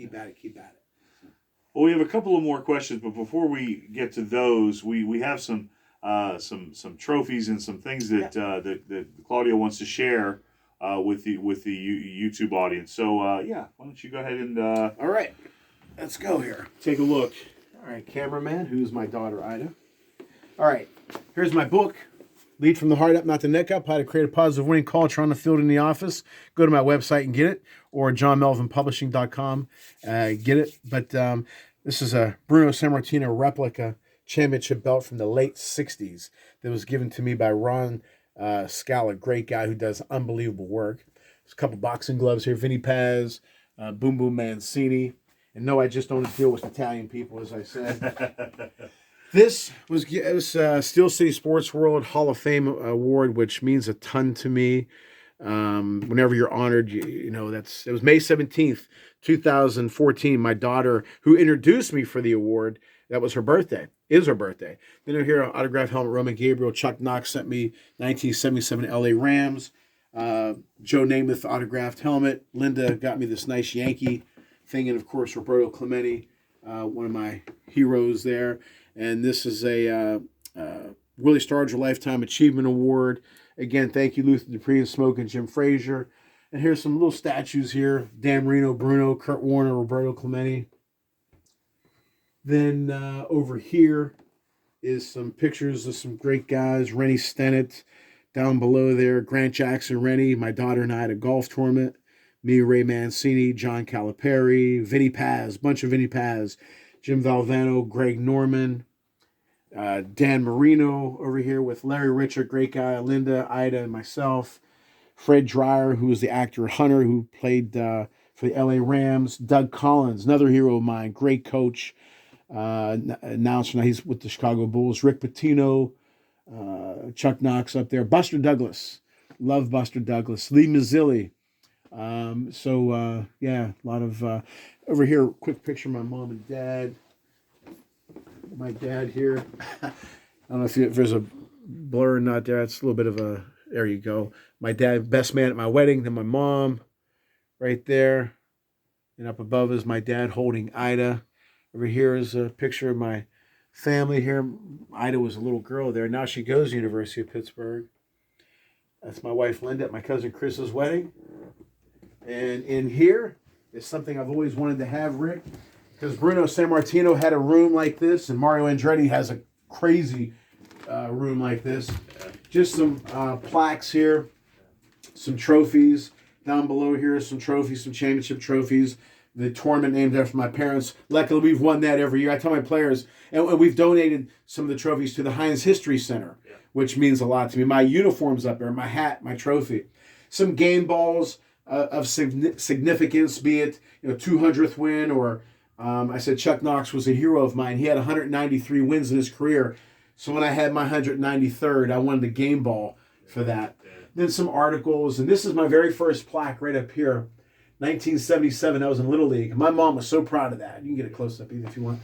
Speaker 1: Well, we have a couple of more questions, but before we get to those, we have some trophies and some things that Claudio wants to share with the YouTube audience. So why don't you go ahead and
Speaker 2: all right, let's go here. Take a look. All right, cameraman, who's my daughter Ida. All right, here's my book, Lead from the Heart Up, Not the Neck Up, How to Create a Positive Winning Culture on the Field and in the Office. Go to my website and get it, or johnmelvinpublishing.com, get it. But this is a Bruno Sammartino replica championship belt from the late 60s that was given to me by Ron Scala, great guy who does unbelievable work. There's a couple boxing gloves here, Vinny Paz, Boom Boom Mancini. And no, I just don't deal with Italian people, as I said. This was Steel City Sports World Hall of Fame Award, which means a ton to me. Whenever you're honored, it was May 17th, 2014. My daughter, who introduced me for the award, that was her birthday. Is her birthday. Then here, autographed helmet, Roman Gabriel. Chuck Knox sent me 1977 LA Rams. Joe Namath autographed helmet. Linda got me this nice Yankee thing, and of course Roberto Clemente, one of my heroes there. And this is a Willie Starger Lifetime Achievement Award. Again, thank you, Luther Dupree and Smoking Jim Frazier. And here's some little statues here. Dan Marino, Bruno, Kurt Warner, Roberto Clemente. Then over here is some pictures of some great guys. Rennie Stennett down below there. Grant Jackson, Rennie. My daughter and I at a golf tournament. Me, Ray Mancini, John Calipari, Vinny Paz, bunch of Vinny Paz. Jim Valvano, Greg Norman. Dan Marino over here with Larry Richard, great guy. Linda, Ida, and myself. Fred Dreyer, who was the actor Hunter, who played for the LA Rams. Doug Collins, another hero of mine, great coach. Announcer, now he's with the Chicago Bulls. Rick Pitino, Chuck Knox up there. Buster Douglas, love Buster Douglas. Lee Mazzilli. Yeah, a lot of over here. Quick picture of my mom and dad. My dad here. I don't know if there's a blur or not there. It's a little bit of a. There you go. My dad, best man at my wedding. Then my mom, right there, and up above is my dad holding Ida. Over here is a picture of my family here. Ida was a little girl there. Now she goes to University of Pittsburgh. That's my wife Linda at my cousin Chris's wedding. And in here is something I've always wanted to have, Rick, because Bruno Sammartino had a room like this, and Mario Andretti has a crazy room like this. Just some plaques here, some trophies. Down below here, some trophies, some championship trophies. The tournament named after my parents. Luckily, we've won that every year. I tell my players, and we've donated some of the trophies to the Heinz History Center, which means a lot to me. My uniform's up there, my hat, my trophy. Some game balls of significance, be it 200th win, or I said Chuck Knox was a hero of mine. He had 193 wins in his career. So when I had my 193rd, I wanted a game ball for that. Then some articles, and this is my very first plaque right up here. 1977, I was in Little League. My mom was so proud of that. You can get a close-up even if you want.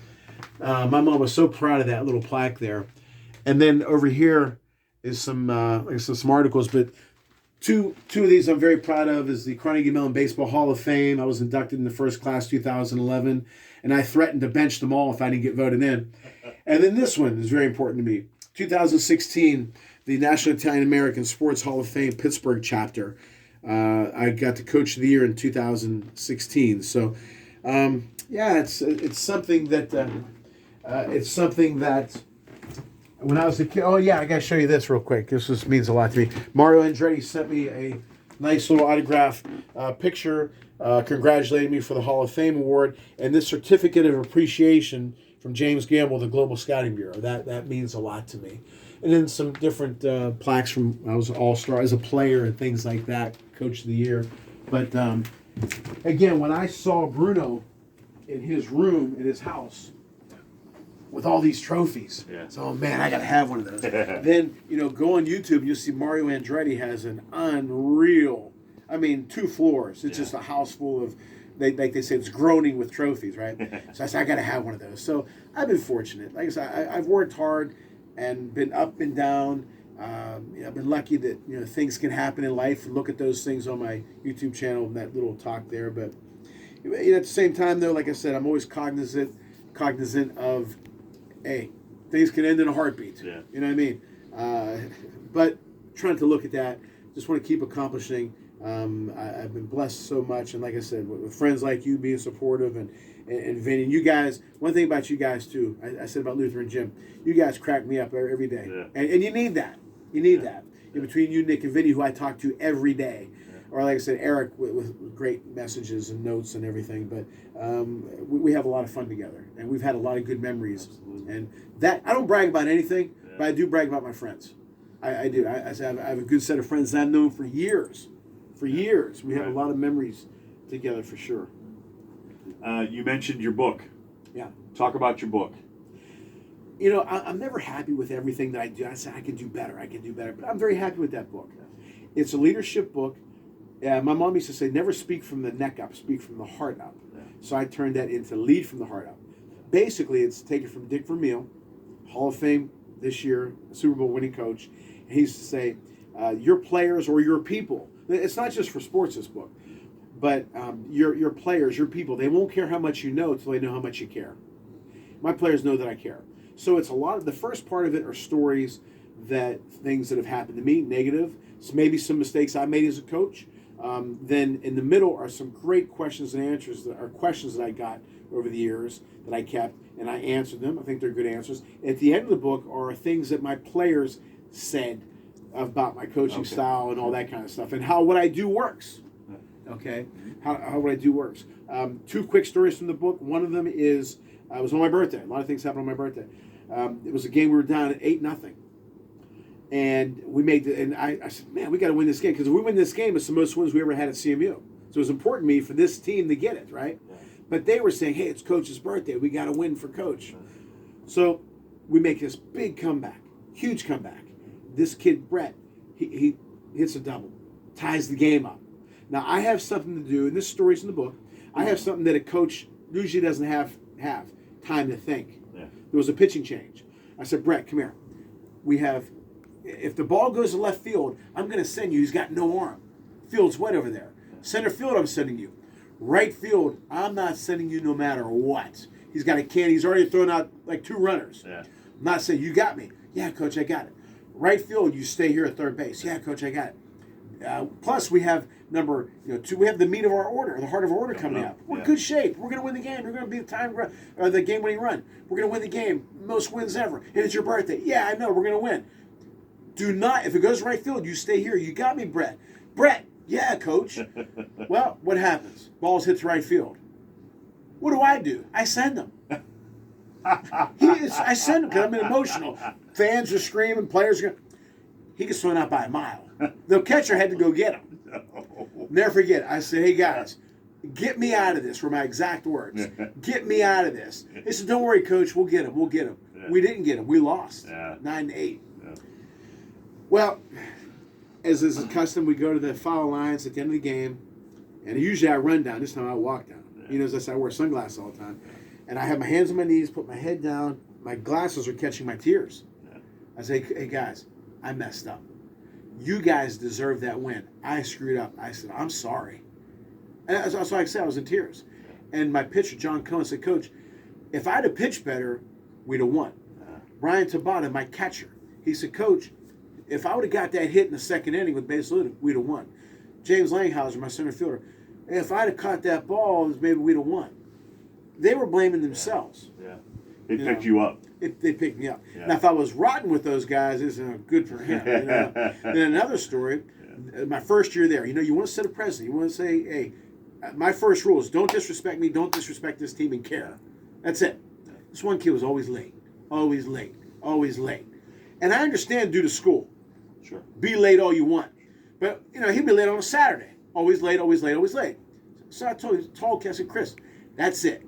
Speaker 2: My mom was so proud of that little plaque there. And then over here is some articles, but two of these I'm very proud of is the Carnegie Mellon Baseball Hall of Fame. I was inducted in the first class 2011, and I threatened to bench them all if I didn't get voted in. And then this one is very important to me. 2016, the National Italian American Sports Hall of Fame Pittsburgh chapter. I got the Coach of the Year in 2016. So, it's something that when I was a kid. Oh yeah, I got to show you this real quick. This means a lot to me. Mario Andretti sent me a nice little autograph picture, congratulating me for the Hall of Fame award, and this certificate of appreciation from James Gamble, the Global Scouting Bureau. That means a lot to me. And then some different plaques from I was an all-star as a player and things like that, Coach of the Year. But again, when I saw Bruno in his room, in his house, with all these trophies, so oh man, I got to have one of those. Then, go on YouTube, you'll see Mario Andretti has an unreal, 2 floors. It's just a house full of, like they say, it's groaning with trophies, right? So I said, I got to have one of those. So I've been fortunate. Like I said, I've worked hard and been up and down. I've been lucky that things can happen in life. Look at those things on my YouTube channel and that little talk there. But at the same time, though, like I said, I'm always cognizant of, hey, things can end in a heartbeat. Yeah. You know what I mean? But trying to look at that, just want to keep accomplishing. I've been blessed so much, and like I said, with friends like you being supportive and Vinny, you guys. One thing about you guys too, I said about Luther and Jim, you guys crack me up every day, and you need that. You need that. In between you, Nick, and Vinny, who I talk to every day, or like I said, Eric with great messages and notes and everything. But we have a lot of fun together, and we've had a lot of good memories. Absolutely. And that I don't brag about anything, but I do brag about my friends. I do. I have a good set of friends that I've known for years. For years, we have a lot of memories together for sure.
Speaker 1: You mentioned your book.
Speaker 2: Yeah. Talk
Speaker 1: about your book.
Speaker 2: I'm never happy with everything that I do. I say I can do better. But I'm very happy with that book. It's a leadership book. My mom used to say, never speak from the neck up, speak from the heart up. Yeah. So I turned that into lead from the heart up. Basically, it's taken from Dick Vermeil, Hall of Fame this year, Super Bowl winning coach. And he used to say, your players or your people. It's not just for sports, this book. But your players, your people, they won't care how much you know until they know how much you care. My players know that I care. So it's a lot of, the first part of it are stories things that have happened to me, negative. So maybe some mistakes I made as a coach. Then in the middle are some great questions and answers that are questions that I got over the years that I kept, and I answered them. I think they're good answers. At the end of the book are things that my players said about my coaching style and all that kind of stuff, and how what I do works. Okay, how what I do works. 2 quick stories from the book. One of them is it was on my birthday. A lot of things happened on my birthday. It was a game we were down at 8-0. And we made and I said, man, we got to win this game, because if we win this game, it's the most wins we ever had at CMU. So it was important to me for this team to get it, right? Yeah. But they were saying, hey, it's Coach's birthday. We got to win for Coach. So we make this big comeback, huge comeback. This kid, Brett, he hits a double, ties the game up. Now, I have something to do, and this story's in the book. I have something that a coach usually doesn't have time to think. Yeah. There was a pitching change. I said, Brett, come here. If the ball goes to left field, I'm going to send you. He's got no arm. Field's wet over there. Center field, I'm sending you. Right field, I'm not sending you no matter what. He's got a can. He's already thrown out like 2 runners. Yeah. I'm not saying, you got me. Yeah, Coach, I got it. Right field, you stay here at third base. Yeah, Coach, I got it. Plus, we have number 2. We have the meat of our order, the heart of our order coming up. We're in good shape. We're going to win the game. We're going to be the game-winning run. We're going to win the game. Most wins ever. And it's your birthday. Yeah, I know. We're going to win. Do not, if it goes right field, you stay here. You got me, Brett. Brett, yeah, Coach. Well, what happens? Balls hits right field. What do? I send him. I send him because I'm emotional. Fans are screaming, players are he gets thrown out by a mile. The catcher had to go get him. No. Never forget. I said, hey, guys, get me out of this, were my exact words. Get me out of this. They said, don't worry, Coach, we'll get him. Yeah. We didn't get him. We lost 9-8. Yeah. Well, as is custom, we go to the foul lines at the end of the game, and usually I run down. This time I walk down. Yeah. As I said, I wear sunglasses all the time. And I have my hands on my knees, put my head down. My glasses are catching my tears. Yeah. I say, hey, guys, I messed up. You guys deserve that win. I screwed up. I said, I'm sorry. And that's what I said. I was in tears. Yeah. And my pitcher, John Cohen, said, Coach, if I'd have pitched better, we'd have won. Yeah. Brian Tabata, my catcher, he said, Coach, if I would have got that hit in the second inning with base loaded, we'd have won. James Langhauser, my center fielder, if I'd have caught that ball, maybe we'd have won. They were blaming themselves.
Speaker 1: Yeah. They picked you up.
Speaker 2: They picked me up. Yeah. Now, if I was rotten with those guys, it's good for him. Then another story, my first year there, you want to set a precedent. You want to say, hey, my first rule is don't disrespect me, don't disrespect this team, and care. That's it. This one kid was always late. Always late. Always late. And I understand due to school.
Speaker 1: Sure. Be
Speaker 2: late all you want. But, he'd be late on a Saturday. Always late, always late, always late. So I told I said, Chris, that's it.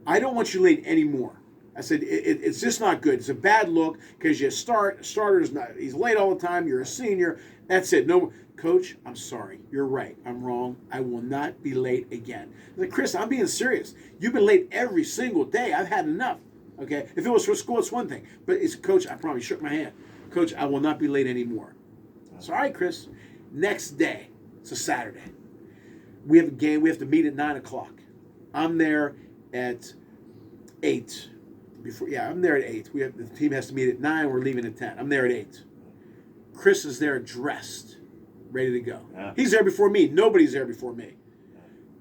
Speaker 2: I don't want you late anymore. I said, it's just not good. It's a bad look because starter's not, he's late all the time. You're a senior. That's it. No, Coach, I'm sorry. You're right. I'm wrong. I will not be late again. I said, Chris, I'm being serious. You've been late every single day. I've had enough. Okay? If it was for school, it's one thing. But it's, Coach, I promise, shook my hand. Coach, I will not be late anymore. So, all right, Chris. Next day, it's a Saturday. We have a game. We have to meet at 9 o'clock. I'm there at 8. I'm there at 8. The team has to meet at 9. We're leaving at 10. I'm there at 8. Chris is there dressed, ready to go. Yeah. He's there before me. Nobody's there before me.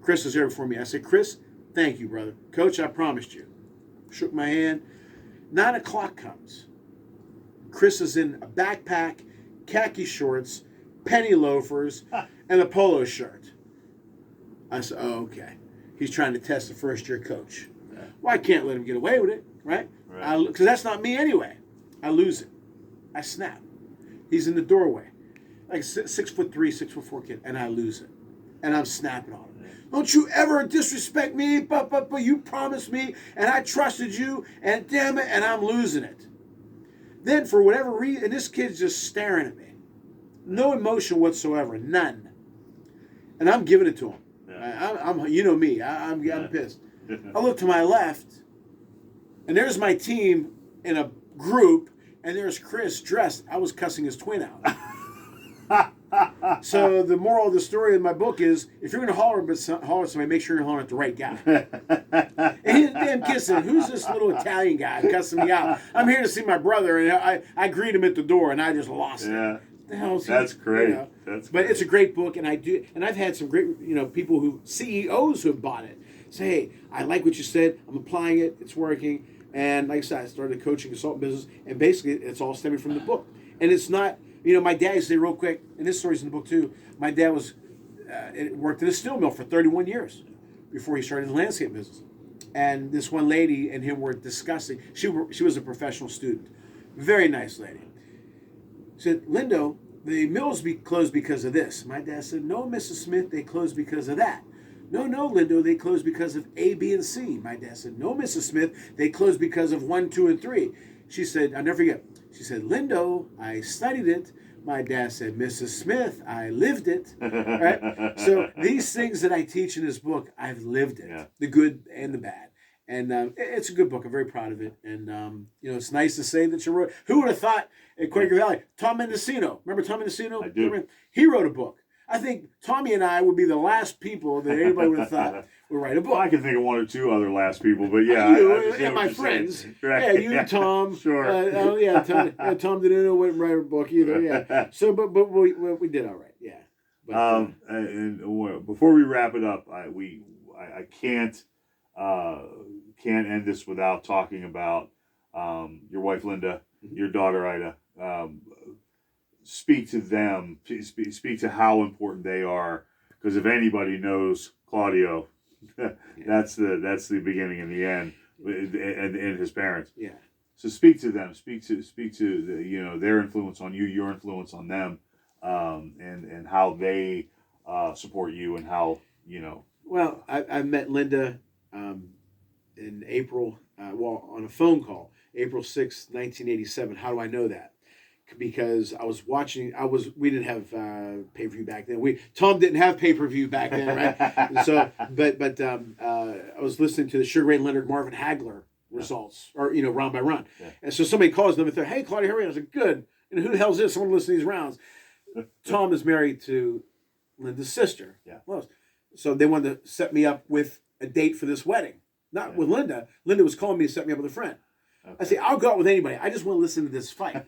Speaker 2: Chris is there before me. I said, Chris, thank you, brother. Coach, I promised you. Shook my hand. 9 o'clock comes. Chris is in a backpack, khaki shorts, penny loafers, and a polo shirt. I said, oh, okay. He's trying to test the first-year coach. Yeah. Well, I can't let him get away with it, right? Because that's not me anyway. I lose it. I snap. He's in the doorway. Like 6'3", 6'4" kid, and I lose it. And I'm snapping on him. Yeah. Don't you ever disrespect me, but you promised me, and I trusted you, and damn it, and I'm losing it. Then, for whatever reason, and this kid's just staring at me. No emotion whatsoever, none. And I'm giving it to him. Yeah. I'm you know me, I'm pissed. I look to my left, and there's my team in a group, and there's Chris dressed. I was cussing his twin out. So the moral of the story in my book is, if you're going to holler at somebody, make sure you're hollering at the right guy. And he's damn kid said, who's this little Italian guy cussing me out? I'm here to see my brother, and I greet him at the door, and I just lost it. the hell is he?
Speaker 1: That's great.
Speaker 2: You know?
Speaker 1: That's
Speaker 2: But
Speaker 1: great.
Speaker 2: it's a great book, and I've had some great, people CEOs who have bought it say, hey, I like what you said. I'm applying it. It's working. And like I said, I started a coaching consultant business, and basically it's all stemming from the book. And it's not, my dad used to say real quick, and this story's in the book too. My dad worked at a steel mill for 31 years before he started his landscape business. And this one lady and him were discussing. She was a professional student, very nice lady. Said, Lindo, the mills closed because of this. My dad said, no, Mrs. Smith, they closed because of that. No, Lindo, they closed because of A, B, and C. My dad said, no, Mrs. Smith, they closed because of 1, 2, and 3. She said, I'll never forget. She said, Lindo, I studied it. My dad said, Mrs. Smith, I lived it. Right? So these things that I teach in this book, I've lived it, the good and the bad. And it's a good book. I'm very proud of it. And, it's nice to say that you wrote. Who would have thought at Quaker Valley? Tom Mendocino. Remember Tom Mendocino?
Speaker 1: I do.
Speaker 2: He wrote a book. I think Tommy and I would be the last people that anybody would have thought would write a book.
Speaker 1: Well, I can think of 1 or 2 other last people, but yeah.
Speaker 2: You
Speaker 1: I understand
Speaker 2: and
Speaker 1: what
Speaker 2: my
Speaker 1: you're
Speaker 2: friends.
Speaker 1: saying. Right.
Speaker 2: Yeah, you, Tom.
Speaker 1: Sure.
Speaker 2: Tom didn't know wouldn't write a book either. Yeah. So, but we did all right. Yeah. But,
Speaker 1: and before we wrap it up, I can't end this without talking about your wife Linda, your daughter Ida. Speak to them. Speak to how important they are, because if anybody knows Claudio, that's the beginning and the end, and his parents.
Speaker 2: Yeah. So
Speaker 1: speak to them. Speak to their influence on you, your influence on them, and how they support you and how
Speaker 2: Well, I met Linda in April. On a phone call, April 6th, 1987. How do I know that? Because I was watching. We didn't have pay-per-view back then. Tom didn't have pay-per-view back then, right? And so, but I was listening to the Sugar Ray Leonard Marvin Hagler results, or round by round. Yeah. And so somebody calls them and says, "Hey, Claudio, here I said, "Good." And who the hell is this? Someone listen to these rounds. Tom is married to Linda's sister.
Speaker 1: Yeah.
Speaker 2: Well, so they wanted to set me up with a date for this wedding. Not with Linda. Linda was calling me to set me up with a friend. Okay. I say, I'll go out with anybody. I just want to listen to this fight.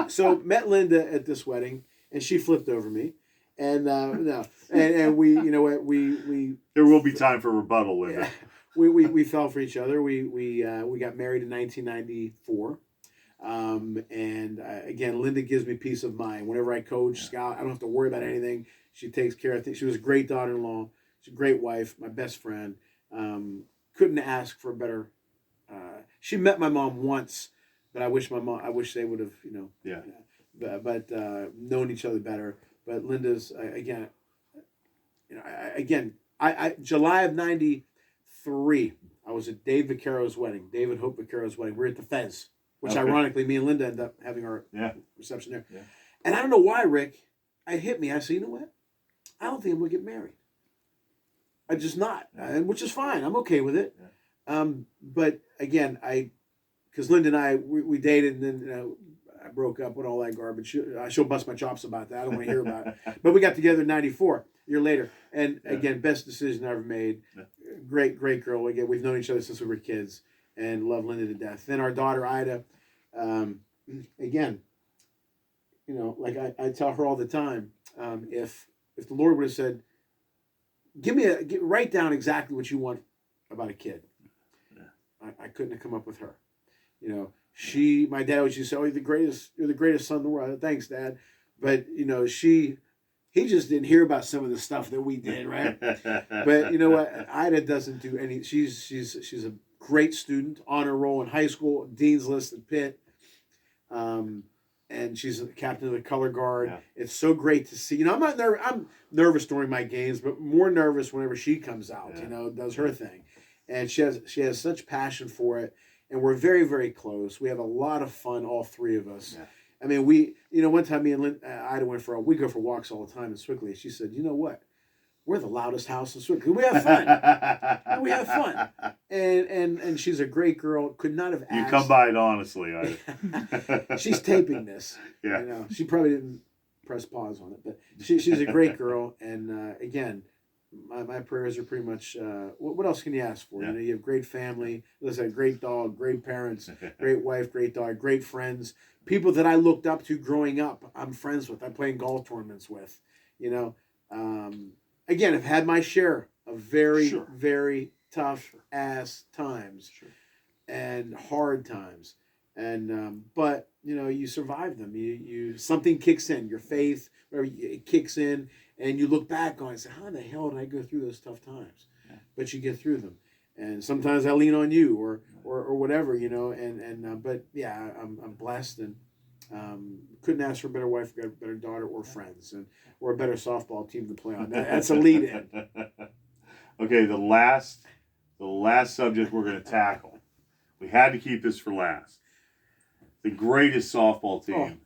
Speaker 2: So met Linda at this wedding, and she flipped over me, and and we, we
Speaker 1: there will be time for rebuttal, Linda.
Speaker 2: Yeah, we fell for each other. We got married in 1994, and again, Linda gives me peace of mind whenever I coach, scout. I don't have to worry about anything. She takes care. I think she was a great daughter-in-law. She's a great wife, my best friend. Couldn't ask for a better. She met my mom once. But I wish they would have, but known each other better. But Linda's July of '93, I was at Dave Vaccaro's wedding, David Hope Vaccaro's wedding. We're at the Fez, which ironically, me and Linda ended up having our reception there. Yeah. And I don't know why, Rick, it hit me. I said, you know what? I don't think I'm gonna get married. I'm just not, which is fine. I'm okay with it. Yeah. But again, because Linda and I, we dated, and then I broke up with all that garbage. She'll bust my chops about that. I don't want to hear about it. But we got together in '94, a year later. And again, best decision I ever made. Yeah. Great girl. Again, we've known each other since we were kids and love Linda to death. Then our daughter, Ida, again, like I tell her all the time, if the Lord would have said, write down exactly what you want about a kid, I couldn't have come up with her. My dad always used to say, "Oh, you're the greatest son in the world." Thanks, Dad. But he just didn't hear about some of the stuff that we did, right? But you know what? Ida doesn't do any. She's a great student, honor roll in high school, dean's list at Pitt, and she's a captain of the color guard. Yeah. It's so great to see. I'm not nervous. I'm nervous during my games, but more nervous whenever she comes out. Yeah. Does her thing, and she has such passion for it. And we're very, very close. We have a lot of fun, all three of us. Yeah. I mean, one time me and Ida we go for walks all the time in Swickley. She said, you know what? We're the loudest house in Swickley. We have fun. We have fun. And she's a great girl. Could not have asked.
Speaker 1: You come by it honestly, Ida.
Speaker 2: She's taping this. Yeah. She probably didn't press pause on it. But she's a great girl. And again, my prayers are pretty much. What else can you ask for?
Speaker 1: Yeah.
Speaker 2: You know, you have great family. Listen, great dog, great parents, great wife, great dog, great friends. People that I looked up to growing up. I'm friends with. I'm playing golf tournaments with. You know, again, I've had my share of very,
Speaker 1: Sure.
Speaker 2: very tough ass times
Speaker 1: Sure.
Speaker 2: and hard times, and but you know, you survive them. You something kicks in, your faith, whatever, it kicks in, and you look back on it and say, how the hell did I go through those tough times?
Speaker 1: Yeah.
Speaker 2: But you get through them, and sometimes I lean on you or whatever, you know, and but yeah, I'm blessed, and couldn't ask for a better wife, a better daughter, or friends, and or a better softball team to play on. That's a lead in.
Speaker 1: Okay, the last subject we're going to tackle. We had to keep this for last. The greatest softball team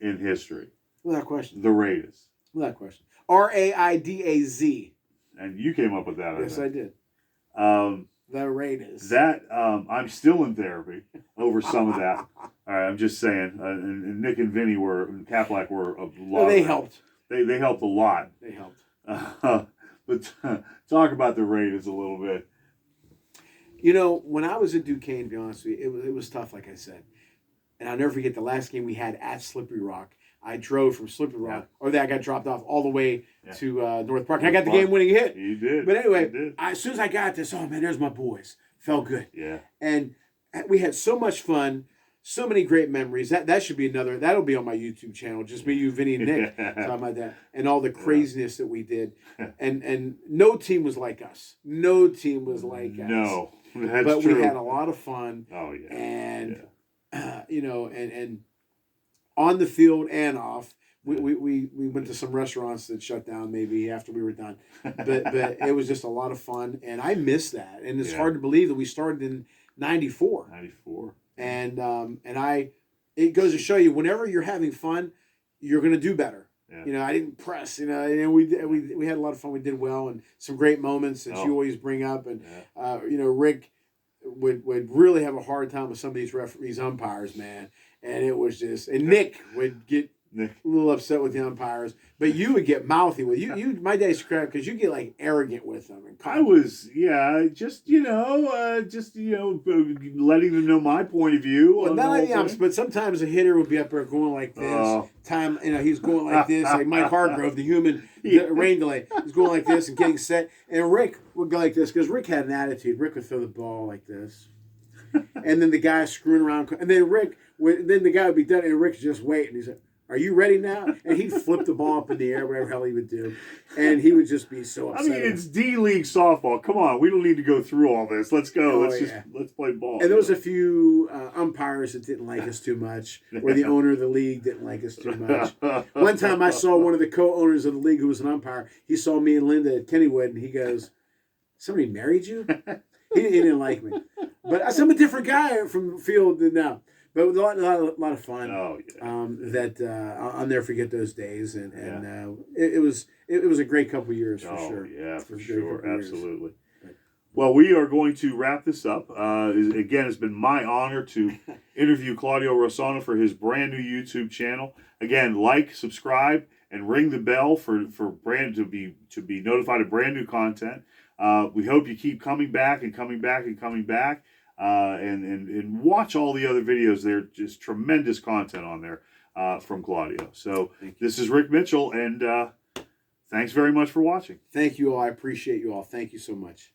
Speaker 1: in history.
Speaker 2: Without question.
Speaker 1: The Raiders.
Speaker 2: Without question. Raideaz.
Speaker 1: And you came up with that.
Speaker 2: Yes, I did. The Raiders.
Speaker 1: That I'm still in therapy over some of that. All right, I'm just saying. And Nick and Vinny and Kaplack were a lot.
Speaker 2: Well, they helped.
Speaker 1: They helped a lot.
Speaker 2: They helped.
Speaker 1: But talk about the Raiders a little bit.
Speaker 2: You know, when I was at Duquesne, to be honest with you, it was tough, like I said. And I'll never forget the last game we had at Slippery Rock. I drove from Slippery Rock, or that I got dropped off all the way to North Park. And I got the game-winning hit.
Speaker 1: You did.
Speaker 2: But anyway, as soon as I got this, oh, man, there's my boys. Felt good.
Speaker 1: Yeah.
Speaker 2: And we had so much fun, so many great memories. That should be that'll be on my YouTube channel. Just me, you, Vinny, and Nick talking about that. And all the craziness that we did. And no team was like us. No team was like us.
Speaker 1: No, that's
Speaker 2: but
Speaker 1: true.
Speaker 2: We had a lot of fun.
Speaker 1: Oh, yeah.
Speaker 2: And, you know, and on the field and off, we went to some restaurants that shut down maybe after we were done. But it was just a lot of fun. And I miss that. And it's hard to believe that we started in 94.
Speaker 1: 94.
Speaker 2: And it goes to show you, whenever you're having fun, you're going to do better.
Speaker 1: Yeah.
Speaker 2: You know, I didn't press, you know, and we had a lot of fun. We did well, and some great moments that you always bring up. And, you know, Rick would really have a hard time with some of these umpires, man. And it was just, and Nick would get a little upset with the umpires, but you would get mouthy with you. My dad's crap because you get like arrogant with them. And
Speaker 1: I was, just letting them know my point of view.
Speaker 2: Well, not only the but sometimes a hitter would be up there going like this. He's going like this, like Mike Hargrove, the human rain delay. He's going like this and getting set. And Rick would go like this because Rick had an attitude. Rick would throw the ball like this, and then the guy screwing around, and then then the guy would be done, and Rick's just waiting. He's like, "Are you ready now?" And he'd flip the ball up in the air, whatever the hell he would do. And he would just be so upset.
Speaker 1: I mean, it's D-League softball. Come on. We don't need to go through all this. Let's go. Let's play ball.
Speaker 2: And there was a few umpires that didn't like us too much, or the owner of the league didn't like us too much. One time I saw one of the co-owners of the league who was an umpire. He saw me and Linda at Kennywood, and he goes, "Somebody married you?" He didn't like me. But I'm a different guy from the field than now. But it was a lot of fun.
Speaker 1: Oh, yeah.
Speaker 2: I'll never forget those days, and it was a great couple of years for sure.
Speaker 1: Yeah, for sure, absolutely. Well, we are going to wrap this up. Again, it's been my honor to interview Claudio Rossano for his brand new YouTube channel. Again, like, subscribe, and ring the bell for to be notified of brand new content. We hope you keep coming back and coming back and coming back. And watch all the other videos. There's just tremendous content on there from Claudio. So this is Rick Mitchell, and thanks very much for watching.
Speaker 2: Thank you all. I appreciate you all. Thank you so much.